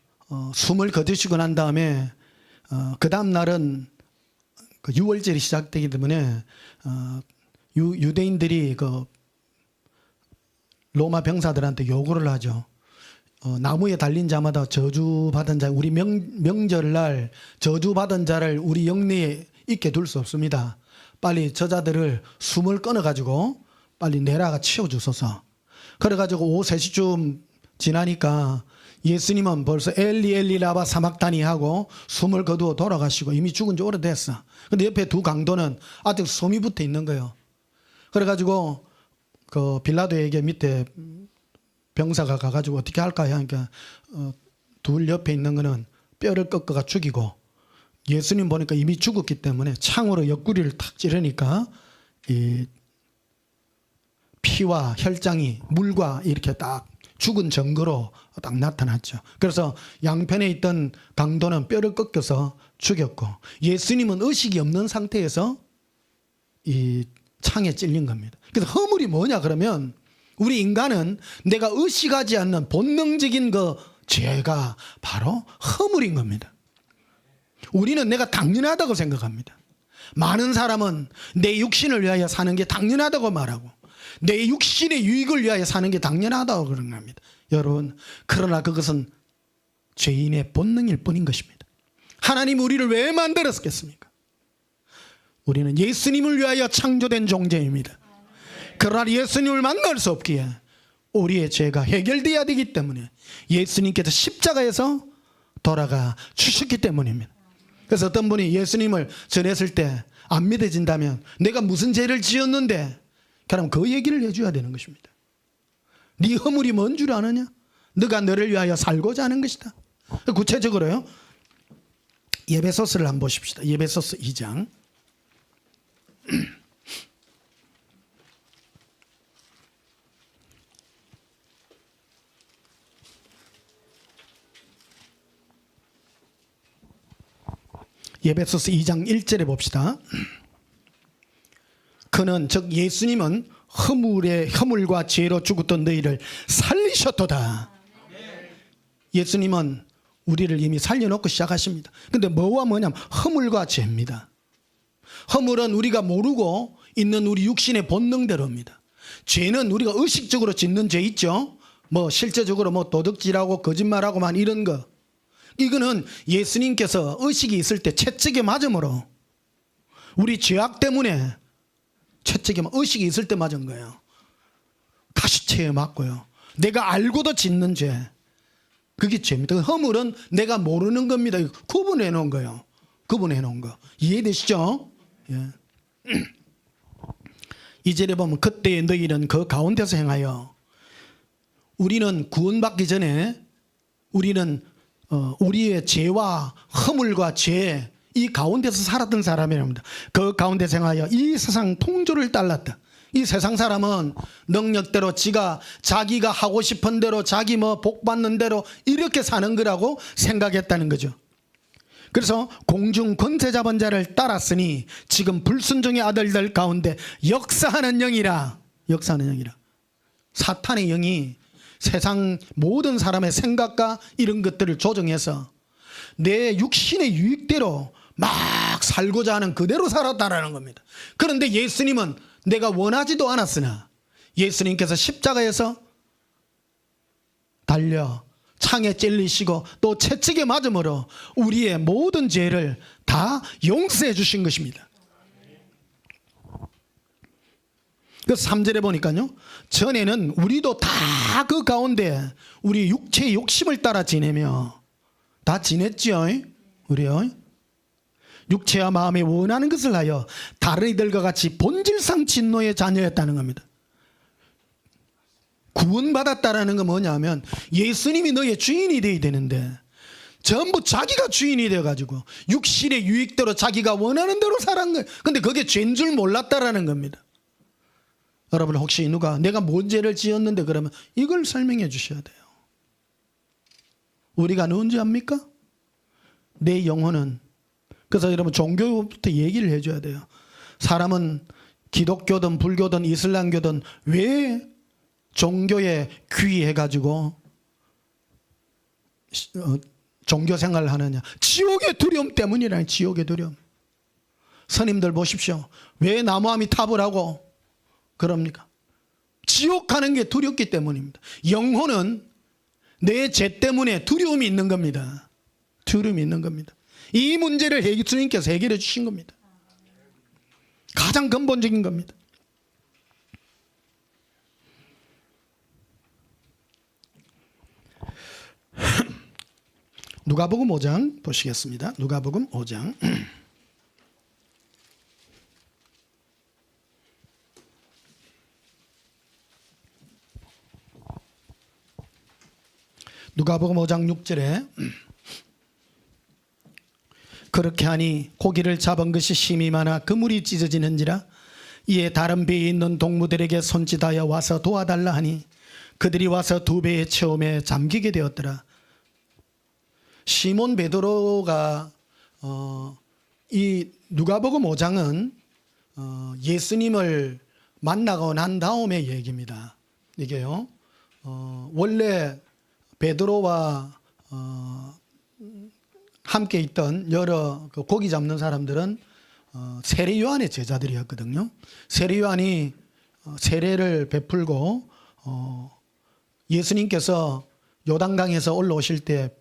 숨을 거두시고 난 다음에 그 다음 날은 그 유월절이 시작되기 때문에 유대인들이 그 로마 병사들한테 요구를 하죠. 나무에 달린 자마다 저주받은 자, 우리 명절날 저주받은 자를 우리 영내에 있게 둘 수 없습니다. 빨리 저자들을 숨을 끊어가지고 빨리 내라가 치워주소서. 그래가지고 오후 3시쯤 지나니까 예수님은 벌써 엘리 엘리 라바 사막다니 하고 숨을 거두어 돌아가시고 이미 죽은 지 오래됐어. 근데 옆에 두 강도는 아직 숨이 붙어 있는 거예요. 그래가지고 그 빌라도에게 밑에 병사가 가가지고 어떻게 할까 하니까 둘 옆에 있는 거는 뼈를 꺾어가 죽이고 예수님 보니까 이미 죽었기 때문에 창으로 옆구리를 탁 찌르니까 이 피와 혈장이 물과 이렇게 딱 죽은 증거로 딱 나타났죠. 그래서 양편에 있던 강도는 뼈를 꺾여서 죽였고 예수님은 의식이 없는 상태에서 이 창에 찔린 겁니다. 그래서 허물이 뭐냐 그러면 우리 인간은 내가 의식하지 않는 본능적인 그 죄가 바로 허물인 겁니다. 우리는 내가 당연하다고 생각합니다. 많은 사람은 내 육신을 위하여 사는 게 당연하다고 말하고 내 육신의 유익을 위하여 사는 게 당연하다고 그런 겁니다. 여러분 그러나 그것은 죄인의 본능일 뿐인 것입니다. 하나님 우리를 왜 만들었겠습니까? 우리는 예수님을 위하여 창조된 존재입니다. 그러나 예수님을 만날 수 없기에 우리의 죄가 해결돼야 되기 때문에 예수님께서 십자가에서 돌아가 주셨기 때문입니다. 그래서 어떤 분이 예수님을 전했을 때 안 믿어진다면 내가 무슨 죄를 지었는데 그럼 그 얘기를 해줘야 되는 것입니다. 네 허물이 뭔 줄 아느냐? 너가 너를 위하여 살고자 하는 것이다. 구체적으로요. 에베소서를 한번 보십시다. 에베소서 2장. 에베소서 2장 1절에 봅시다. 그는 즉 예수님은 허물과 죄로 죽었던 너희를 살리셨도다. 예수님은 우리를 이미 살려놓고 시작하십니다. 근데 뭐와 뭐냐면 허물과 죄입니다. 허물은 우리가 모르고 있는 우리 육신의 본능대로입니다. 죄는 우리가 의식적으로 짓는 죄 있죠. 뭐 실제적으로 뭐 도둑질하고 거짓말하고만 이런 거. 이거는 예수님께서 의식이 있을 때 채찍에 맞음으로 우리 죄악 때문에 채찍에 막 의식이 있을 때 맞은 거예요. 가시체에 맞고요. 내가 알고도 짓는 죄. 그게 죄입니다. 허물은 내가 모르는 겁니다. 구분해 놓은 거예요. 구분해 놓은 거. 이해되시죠? 예. 2절에 보면 그때의 너희는 그 가운데서 행하여. 우리는 구원받기 전에 우리는 우리의 죄와 허물과 죄 이 가운데서 살았던 사람이랍니다. 그 가운데서 행하여 이 세상 통조를 따랐다. 이 세상 사람은 능력대로 자기가 하고 싶은 대로 자기 복 받는 대로 이렇게 사는 거라고 생각했다는 거죠. 그래서 공중 권세 잡은 자를 따랐으니 지금 불순종의 아들들 가운데 역사하는 영이라. 사탄의 영이 세상 모든 사람의 생각과 이런 것들을 조정해서 내 육신의 유익대로 막 살고자 하는 그대로 살았다라는 겁니다. 그런데 예수님은 내가 원하지도 않았으나 예수님께서 십자가에서 달려 창에 찔리시고 또 채찍에 맞음으로 우리의 모든 죄를 다 용서해 주신 것입니다. 그래서 3절에 보니까요, 전에는 우리도 다 그 가운데 우리 육체의 욕심을 따라 지내며 다 지냈죠. 우리요. 육체와 마음에 원하는 것을 하여 다른 이들과 같이 본질상 진노의 자녀였다는 겁니다. 구원받았다라는 건 뭐냐면 예수님이 너의 주인이 되어야 되는데 전부 자기가 주인이 되어가지고 육신의 유익대로 자기가 원하는 대로 살은 거예요. 근데 그게 죄인 줄 몰랐다라는 겁니다. 여러분 혹시 누가 내가 뭔 죄를 지었는데 그러면 이걸 설명해 주셔야 돼요. 우리가 누군 줄 압니까? 내 영혼은. 그래서 여러분 종교부터 얘기를 해줘야 돼요. 사람은 기독교든 불교든 이슬람교든 왜 종교에 귀해가지고 종교 생활을 하느냐. 지옥의 두려움 때문이라니. 지옥의 두려움. 스님들 보십시오. 왜 나무아미 탑을 하고 그럽니까? 지옥 가는 게 두렵기 때문입니다. 영혼은 내 죄 때문에 두려움이 있는 겁니다. 두려움이 있는 겁니다. 이 문제를 예수님께서 해결해 주신 겁니다. 가장 근본적인 겁니다. 누가복음 5장 보시겠습니다. 누가복음 5장. 누가복음 5장 6절에 그렇게 하니 고기를 잡은 것이 심히 많아 그물이 찢어지는지라 이에 다른 배에 있는 동무들에게 손짓하여 와서 도와달라 하니 그들이 와서 두 배의 체험에 잠기게 되었더라. 시몬 베드로가 이 누가복음 5장은 예수님을 만나고 난 다음의 얘기입니다. 이게요. 원래 베드로와 함께 있던 여러 고기 잡는 사람들은 세례 요한의 제자들이었거든요. 세례 요한이 세례를 베풀고 예수님께서 요단강에서 올라오실 때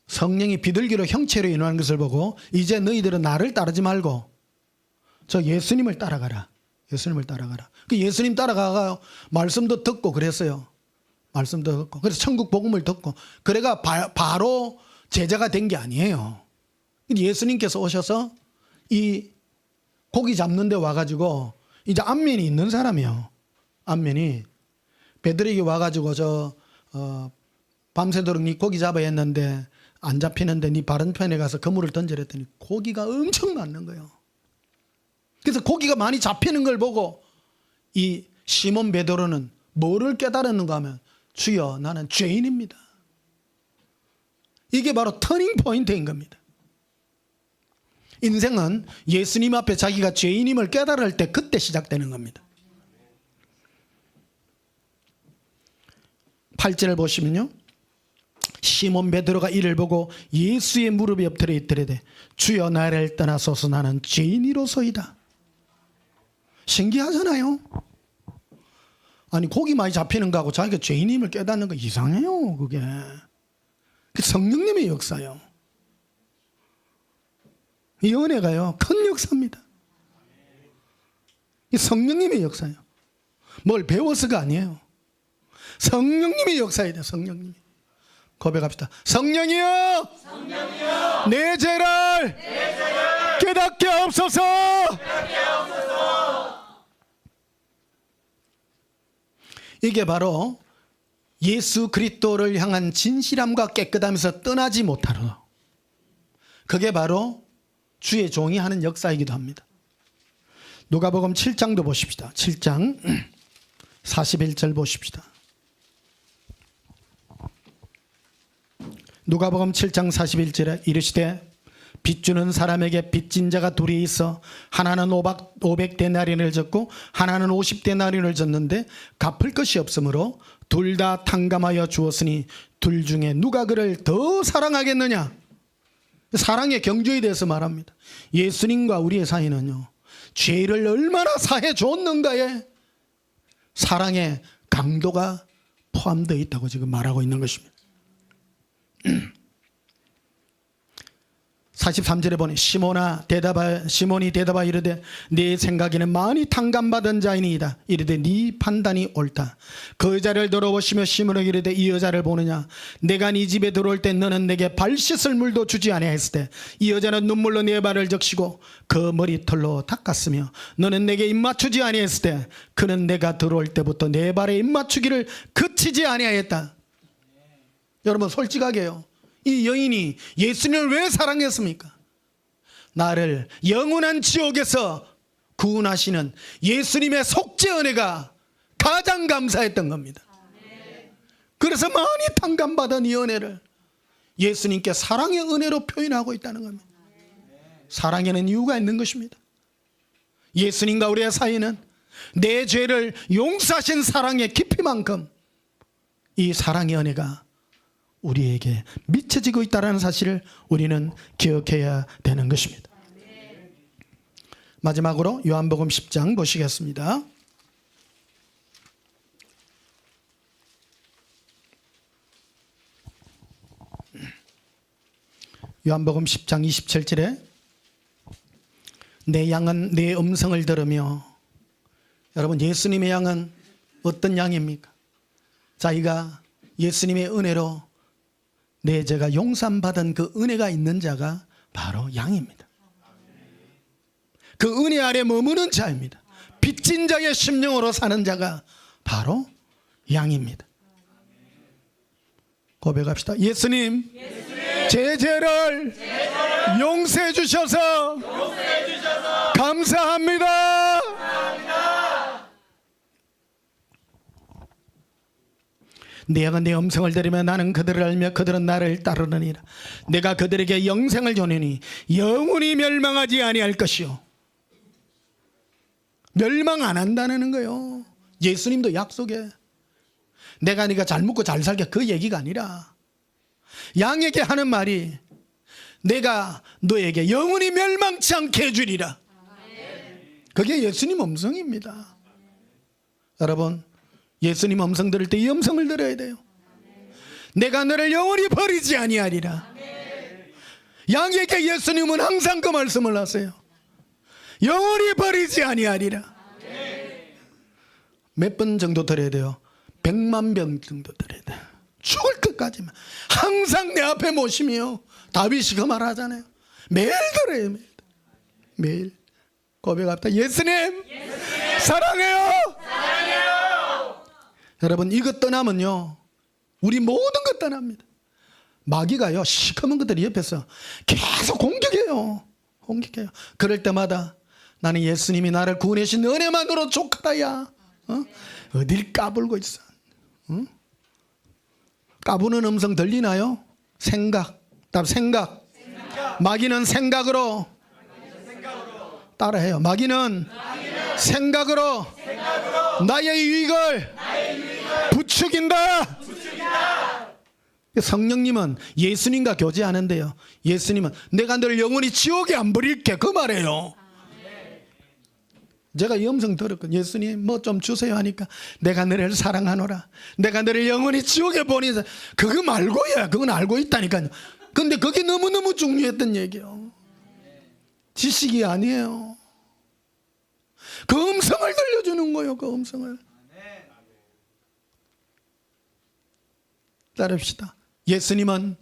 성령이 비둘기로 형체로 인하는 것을 보고 이제 너희들은 나를 따르지 말고 저 예수님을 따라가라. 예수님을 따라가라. 그 예수님 따라가가 말씀도 듣고 그랬어요. 말씀도 듣고 그래서 천국 복음을 듣고 그래가 바로 제자가 된 게 아니에요. 예수님께서 오셔서 이 고기 잡는 데 와가지고 이제 안면이 있는 사람이요. 안면이 베드로에게 와가지고 밤새도록 네 고기 잡아야 했는데 안 잡히는데 네 바른 편에 가서 그물을 던져랬더니 고기가 엄청 많는 거예요. 그래서 고기가 많이 잡히는 걸 보고 이 시몬 베드로는 뭐를 깨달았는가 하면 주여 나는 죄인입니다. 이게 바로 터닝 포인트인 겁니다. 인생은 예수님 앞에 자기가 죄인임을 깨달을 때 그때 시작되는 겁니다. 8절을 보시면요. 시몬 베드로가 이를 보고 예수의 무릎에 엎드려 있더래되 주여 나를 떠나소서 나는 죄인이로소이다. 신기하잖아요. 아니 고기 많이 잡히는 거하고 자기가 죄인임을 깨닫는 거 이상해요. 그게 성령님의 역사요. 이 은혜가요 큰 역사입니다. 이 성령님의 역사예요. 뭘 배워서가 아니에요. 성령님의 역사에 대해 성령님이 고백합시다. 성령이여, 내 죄를 깨닫게 없소서. 이게 바로 예수 그리스도를 향한 진실함과 깨끗함에서 떠나지 못하는, 그게 바로 주의 종이 하는 역사이기도 합니다. 누가복음 7장도 보십시다. 7장 41절 보십시다. 누가복음 7장 41절에 이르시되 빚주는 사람에게 빚진 자가 둘이 있어 하나는 500데나리온을 졌고 하나는 50데나리온을 졌는데 갚을 것이 없으므로 둘 다 탕감하여 주었으니 둘 중에 누가 그를 더 사랑하겠느냐. 사랑의 경주에 대해서 말합니다. 예수님과 우리의 사이는요, 죄를 얼마나 사해 줬는가에 사랑의 강도가 포함되어 있다고 지금 말하고 있는 것입니다. 43절에 보니 시몬이 대답하 이르되 네 생각에는 많이 탕감받은 자이니이다. 이르되 네 판단이 옳다. 그 여자를 돌아보시며 시몬에게 이르되 이 여자를 보느냐. 내가 네 집에 들어올 때 너는 내게 발 씻을 물도 주지 아니하였을 때 이 여자는 눈물로 네 발을 적시고 그 머리털로 닦았으며 너는 내게 입 맞추지 아니하였을 때 그는 내가 들어올 때부터 내 발에 입 맞추기를 그치지 아니하였다. 여러분 솔직하게요, 이 여인이 예수님을 왜 사랑했습니까? 나를 영원한 지옥에서 구원하시는 예수님의 속죄 은혜가 가장 감사했던 겁니다. 그래서 많이 탕감받은 이 은혜를 예수님께 사랑의 은혜로 표현하고 있다는 겁니다. 사랑에는 이유가 있는 것입니다. 예수님과 우리의 사이는 내 죄를 용서하신 사랑의 깊이만큼 이 사랑의 은혜가 우리에게 미쳐지고 있다는 사실을 우리는 기억해야 되는 것입니다. 마지막으로 요한복음 10장 보시겠습니다. 요한복음 10장 27절에 내 양은 내 음성을 들으며, 여러분 예수님의 양은 어떤 양입니까? 자기가 예수님의 은혜로 내 죄가 용서받은 그 은혜가 있는 자가 바로 양입니다. 그 은혜 아래 머무는 자입니다. 빚진 자의 심령으로 사는 자가 바로 양입니다. 고백합시다. 예수님, 제 죄를 용서해 주셔서 감사합니다. 내 양은 내 음성을 들으며 나는 그들을 알며 그들은 나를 따르느니라. 내가 그들에게 영생을 주느니 영원히 멸망하지 아니할 것이요. 멸망 안 한다는 거예요. 예수님도 약속해. 내가 네가 잘 먹고 잘 살게, 그 얘기가 아니라 양에게 하는 말이 내가 너에게 영원히 멸망치 않게 해주리라. 그게 예수님 음성입니다. 여러분 예수님 음성 들을 때 이 음성을 들어야 돼요. 내가 너를 영원히 버리지 아니하리라. 양에게 예수님은 항상 그 말씀을 하세요. 영원히 버리지 아니하리라. 몇 번 정도 들어야 돼요? 100만 번 정도 들어야 돼요. 죽을 끝까지만 항상 내 앞에 모시며, 다윗이 그 말 하잖아요. 매일 들어요. 매일 고백합니다. 예수님, 사랑해요. 여러분 이것 떠나면요 우리 모든 것 떠납니다. 마귀가요 시커먼 것들이 옆에서 계속 공격해요. 그럴 때마다 나는 예수님이 나를 구원해 주신 은혜만으로 족하다야. 어딜 까불고 있어. 까부는 음성 들리나요? 생각. 마귀는 생각으로 따라해요. 마귀는 생각으로 나의 유익을 부추긴다. 성령님은 예수님과 교제하는데요, 예수님은 내가 너를 영원히 지옥에 안 버릴게, 그 말이에요. 제가 이 음성 들었거든요. 예수님 뭐 좀 주세요 하니까 내가 너를 사랑하노라, 내가 너를 영원히 지옥에 보내자. 그거 말고야, 그건 알고 있다니까요. 근데 그게 너무너무 중요했던 얘기예요. 지식이 아니에요. 그 음성 음성을 들려주는 거예요. 그 음성을. 따릅시다. 예수님은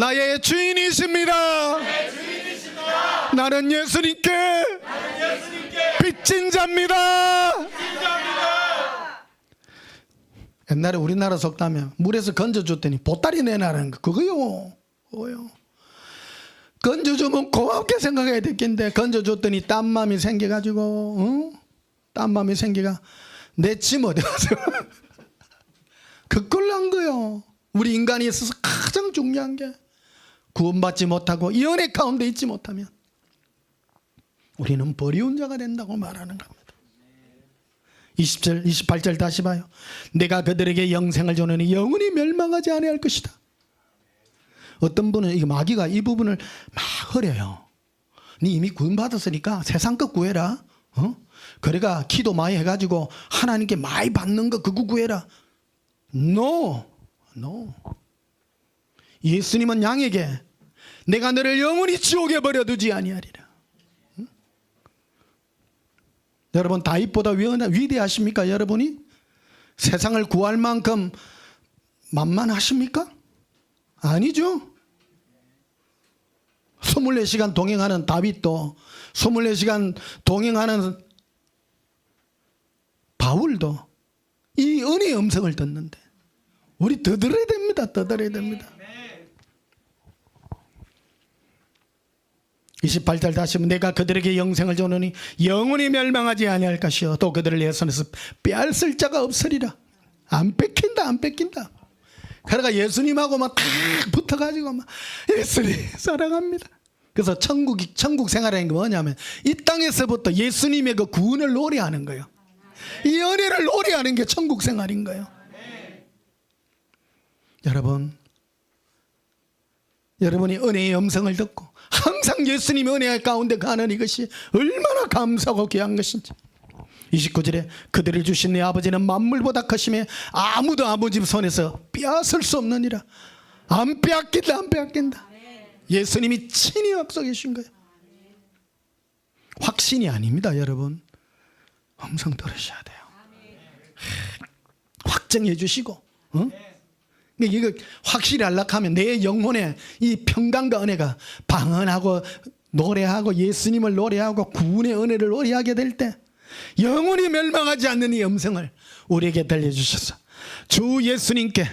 나의 주인이십니다. 나는 예수님께 빚진 자입니다. 옛날에 우리나라 속담에 물에서 건져줬더니 보따리 내놔라는 거 그거요. 건져주면 고맙게 생각해야 됐겠는데 건져줬더니 딴맘이 생겨가지고 딴맘이 생겨가 내 짐 어디 가서 그걸로 한 거요. 우리 인간이 있어서 가장 중요한 게 구원받지 못하고 이 은혜 가운데 있지 못하면 우리는 버리운 자가 된다고 말하는 겁니다. 20절 28절 다시 봐요. 내가 그들에게 영생을 주느니 영원히 멸망하지 아니할 것이다. 어떤 분은 이 마귀가 이 부분을 막 흐려요. 네 이미 구원받았으니까 세상 것 구해라. 그래가 기도 많이 해가지고 하나님께 많이 받는 거 그거 구해라. No. 예수님은 양에게 내가 너를 영원히 지옥에 버려두지 아니하리라. 여러분 다윗보다 위대하십니까? 여러분이 세상을 구할 만큼 만만하십니까? 아니죠. 24시간 동행하는 다윗도 24시간 동행하는 바울도 이 은혜의 음성을 듣는데 우리 더 들어야 됩니다. 더 들어야 됩니다. 28절 다시 하면 내가 그들에게 영생을 주노니 영원히 멸망하지 아니할 것이요 또 그들을 내 손에서 빼앗을 자가 없으리라. 안 뺏긴다. 그러니까 예수님하고 막 탁 붙어가지고 막 예수님 사랑합니다. 그래서 천국 생활하는 게 뭐냐면 이 땅에서부터 예수님의 그 구원을 노래하는 거예요. 이 은혜를 노래하는 게 천국 생활인 거예요. 여러분이 은혜의 음성을 듣고 항상 예수님의 은혜 가운데 가는 이것이 얼마나 감사하고 귀한 것인지. 29절에 그들을 주신 내 아버지는 만물보다 크심에 아무도 아버지 손에서 빼앗을 수 없느니라. 안 빼앗긴다. 예수님이 친히 약속하신 거예요. 확신이 아닙니다. 여러분 음성 들으셔야 돼요. 확정해 주시고 이거 확실히 하려면 내 영혼에 이 평강과 은혜가 방언하고 노래하고 예수님을 노래하고 구원의 은혜를 노래하게 될 때 영원히 멸망하지 않는 이 음성을 우리에게 들려주셔서 주 예수님께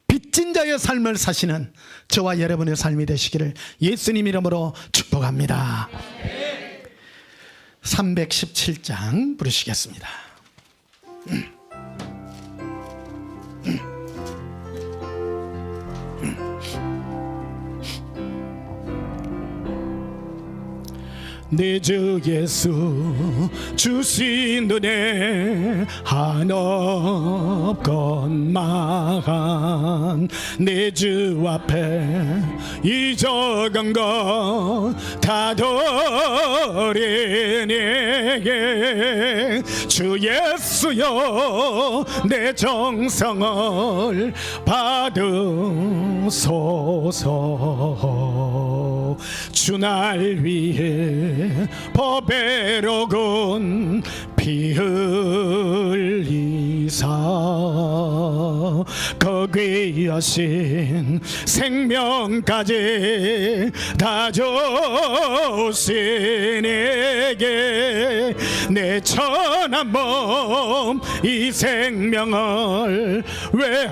빚진 자의 삶을 사시는 저와 여러분의 삶이 되시기를 예수님 이름으로 축복합니다. 317장 부르시겠습니다. 내 주 예수 주신 은혜 한없건만 내 주 앞에 잊어간 것 다 돌이니게 주 예수여 내 정성을 받으소서. 주 날 위해 보배로군 피 흘리사 거귀하신 생명까지 다 주시니게 내 천한 몸 이 생명을 왜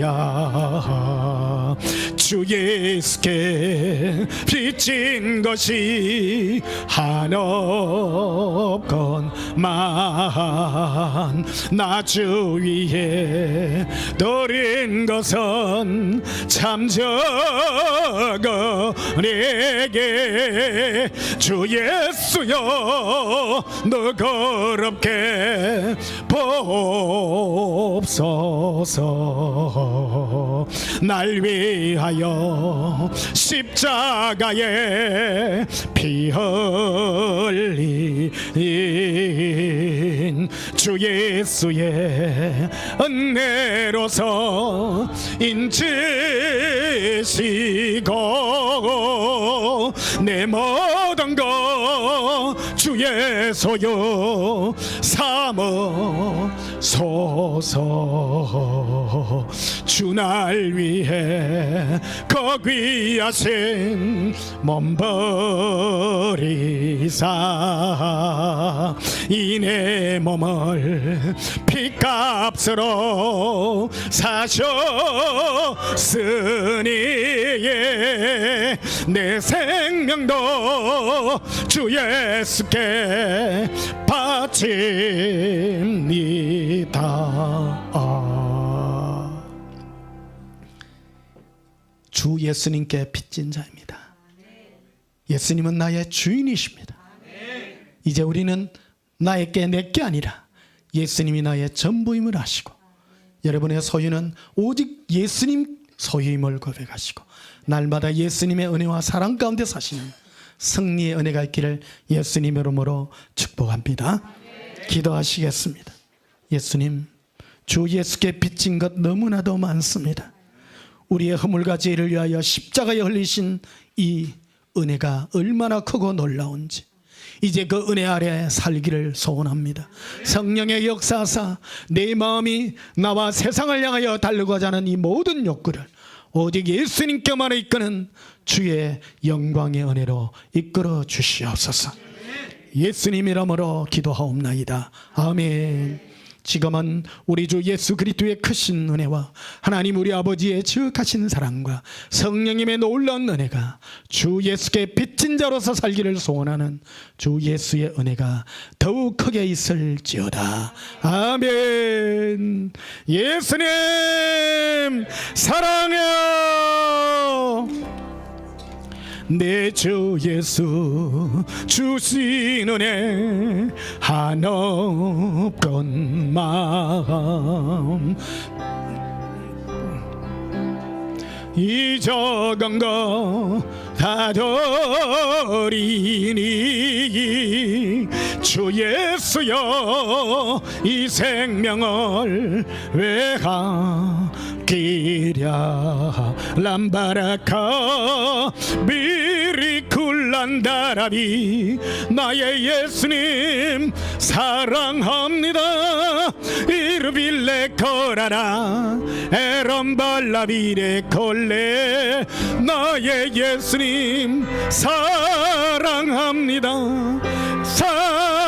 아끼랴. 주 예수께 빚진 것이 한없건만 나 주 위에 돌인 것은 참 적으리게 주 예수여 너그럽게 보옵소서. 날 위하여 십자가에 피 흘린 주 예수의 은혜로서 인치시고 내 모든 것 주 주의 소유 삼으소서. 주 날 위해 거귀하신 몸 버리사 이 내 몸을 피값으로 사셨으니 내 생명도 주 예수께 바칩니다. 주 예수님께 빚진 자입니다. 예수님은 나의 주인이십니다. 이제 우리는 나에게 내게 아니라 예수님이 나의 전부임을 아시고 여러분의 소유는 오직 예수님 소유임을 고백하시고 날마다 예수님의 은혜와 사랑 가운데 사시는 승리의 은혜가 있기를 예수님의 이름으로 축복합니다. 기도하시겠습니다. 예수님, 주 예수께 빚진 것 너무나도 많습니다. 우리의 허물과 죄를 위하여 십자가에 흘리신 이 은혜가 얼마나 크고 놀라운지 이제 그 은혜 아래 살기를 소원합니다. 성령의 역사하사 내 마음이 나와 세상을 향하여 달려가자 하는 이 모든 욕구를 오직 예수님께만 이끄는 주의 영광의 은혜로 이끌어 주시옵소서. 예수님 이름으로 기도하옵나이다. 아멘. 지금은 우리 주 예수 그리스도의 크신 은혜와 하나님 우리 아버지의 지극하신 사랑과 성령님의 놀라운 은혜가 주 예수께 빚진 자로서 살기를 소원하는 주 예수의 은혜가 더욱 크게 있을지어다. 아멘. 예수님 사랑해요. 내 주 예수 주신 은혜 한없건 마음 잊어간 거 다 버리니 주 예수여 이 생명을 왜 아끼랴 람바라카 비리쿨란다라비 나의 예수님 사랑합니다. 이르빌레 코라라 에런발라비레 콜레 나의 예수님 사랑합니다.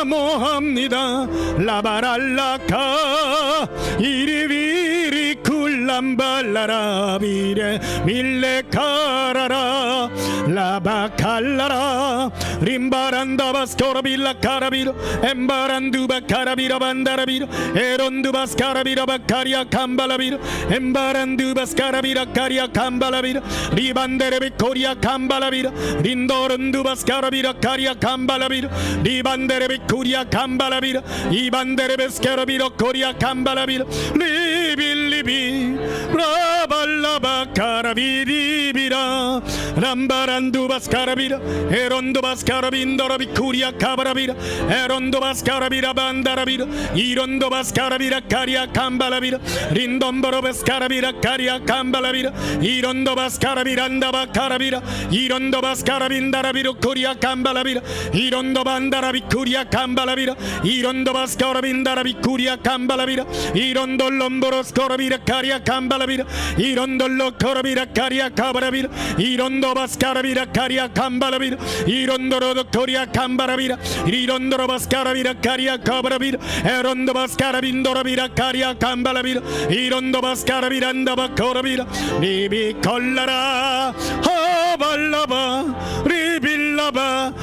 사모합니다. 라바랄라카 이리비리 쿨람발라라비레 밀레카라라 라바칼라라 림바란다바스코라빌라 카라비로 엠바란두바 카라비라 반다라비로 에론두바스 카라비라 바카리아 캄발라비로 엠바란두바스 카라비라 카리아 캄발라비로 리반데레비 코리아 캄발라비로 린도른두바스 카라비라 카리아 캄발라비로 리반데레비 코리아 캄발라비로 이반데레베스 카라비로 코리아 캄발라비로 리빌리비 라발라바 카라비리비라 람바란두바스 카라비라 에론도바스 카라빈도라비 쿠리아 카바라비라 에론도바스 카라비라 반다라비라 이론도바스 카라비라 카리아 캄발라비라 린돔버로베스 카라비라 카리아 캄발라비라 이론도바스 카라비란다바 카라비라 이론도바스 카라빈다라비로 코리아 캄발라비라 이론도반다라비 쿠리아 캄발라비라 이론도바스 카라빈다라비 쿠리아 캄발라비라 이론돌롬보로스 카라비라 카리아 캄발라비라 이론돌로 카라비라 카리아 카바라비라 이론도바스 카라비라 카리아 캄발라비라 이론도로도 코리아 캄바라비라 이론도로바스 카라비라 카리아 카바라비라 에론도바스 카라빈도라비라 카리아 캄발라비라 이론도바스 카라비란다바 코라비라 리비 콜라라 하발라바 리빌라바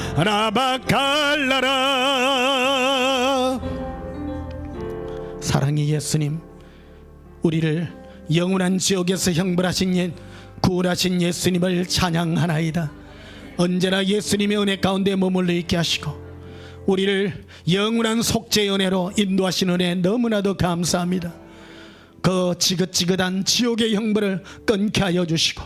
라바칼라라. 사랑의 예수님, 우리를 영원한 지옥에서 형벌하신 구원하신 예수님을 찬양하나이다. 언제나 예수님의 은혜 가운데 머물러 있게 하시고 우리를 영원한 속죄의 은혜로 인도하신 은혜 너무나도 감사합니다. 그 지긋지긋한 지옥의 형벌을 끊게 하여 주시고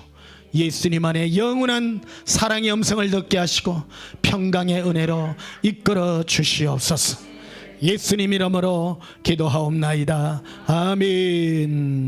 예수님 안에 영원한 사랑의 음성을 듣게 하시고 평강의 은혜로 이끌어 주시옵소서. 예수님 이름으로 기도하옵나이다. 아멘.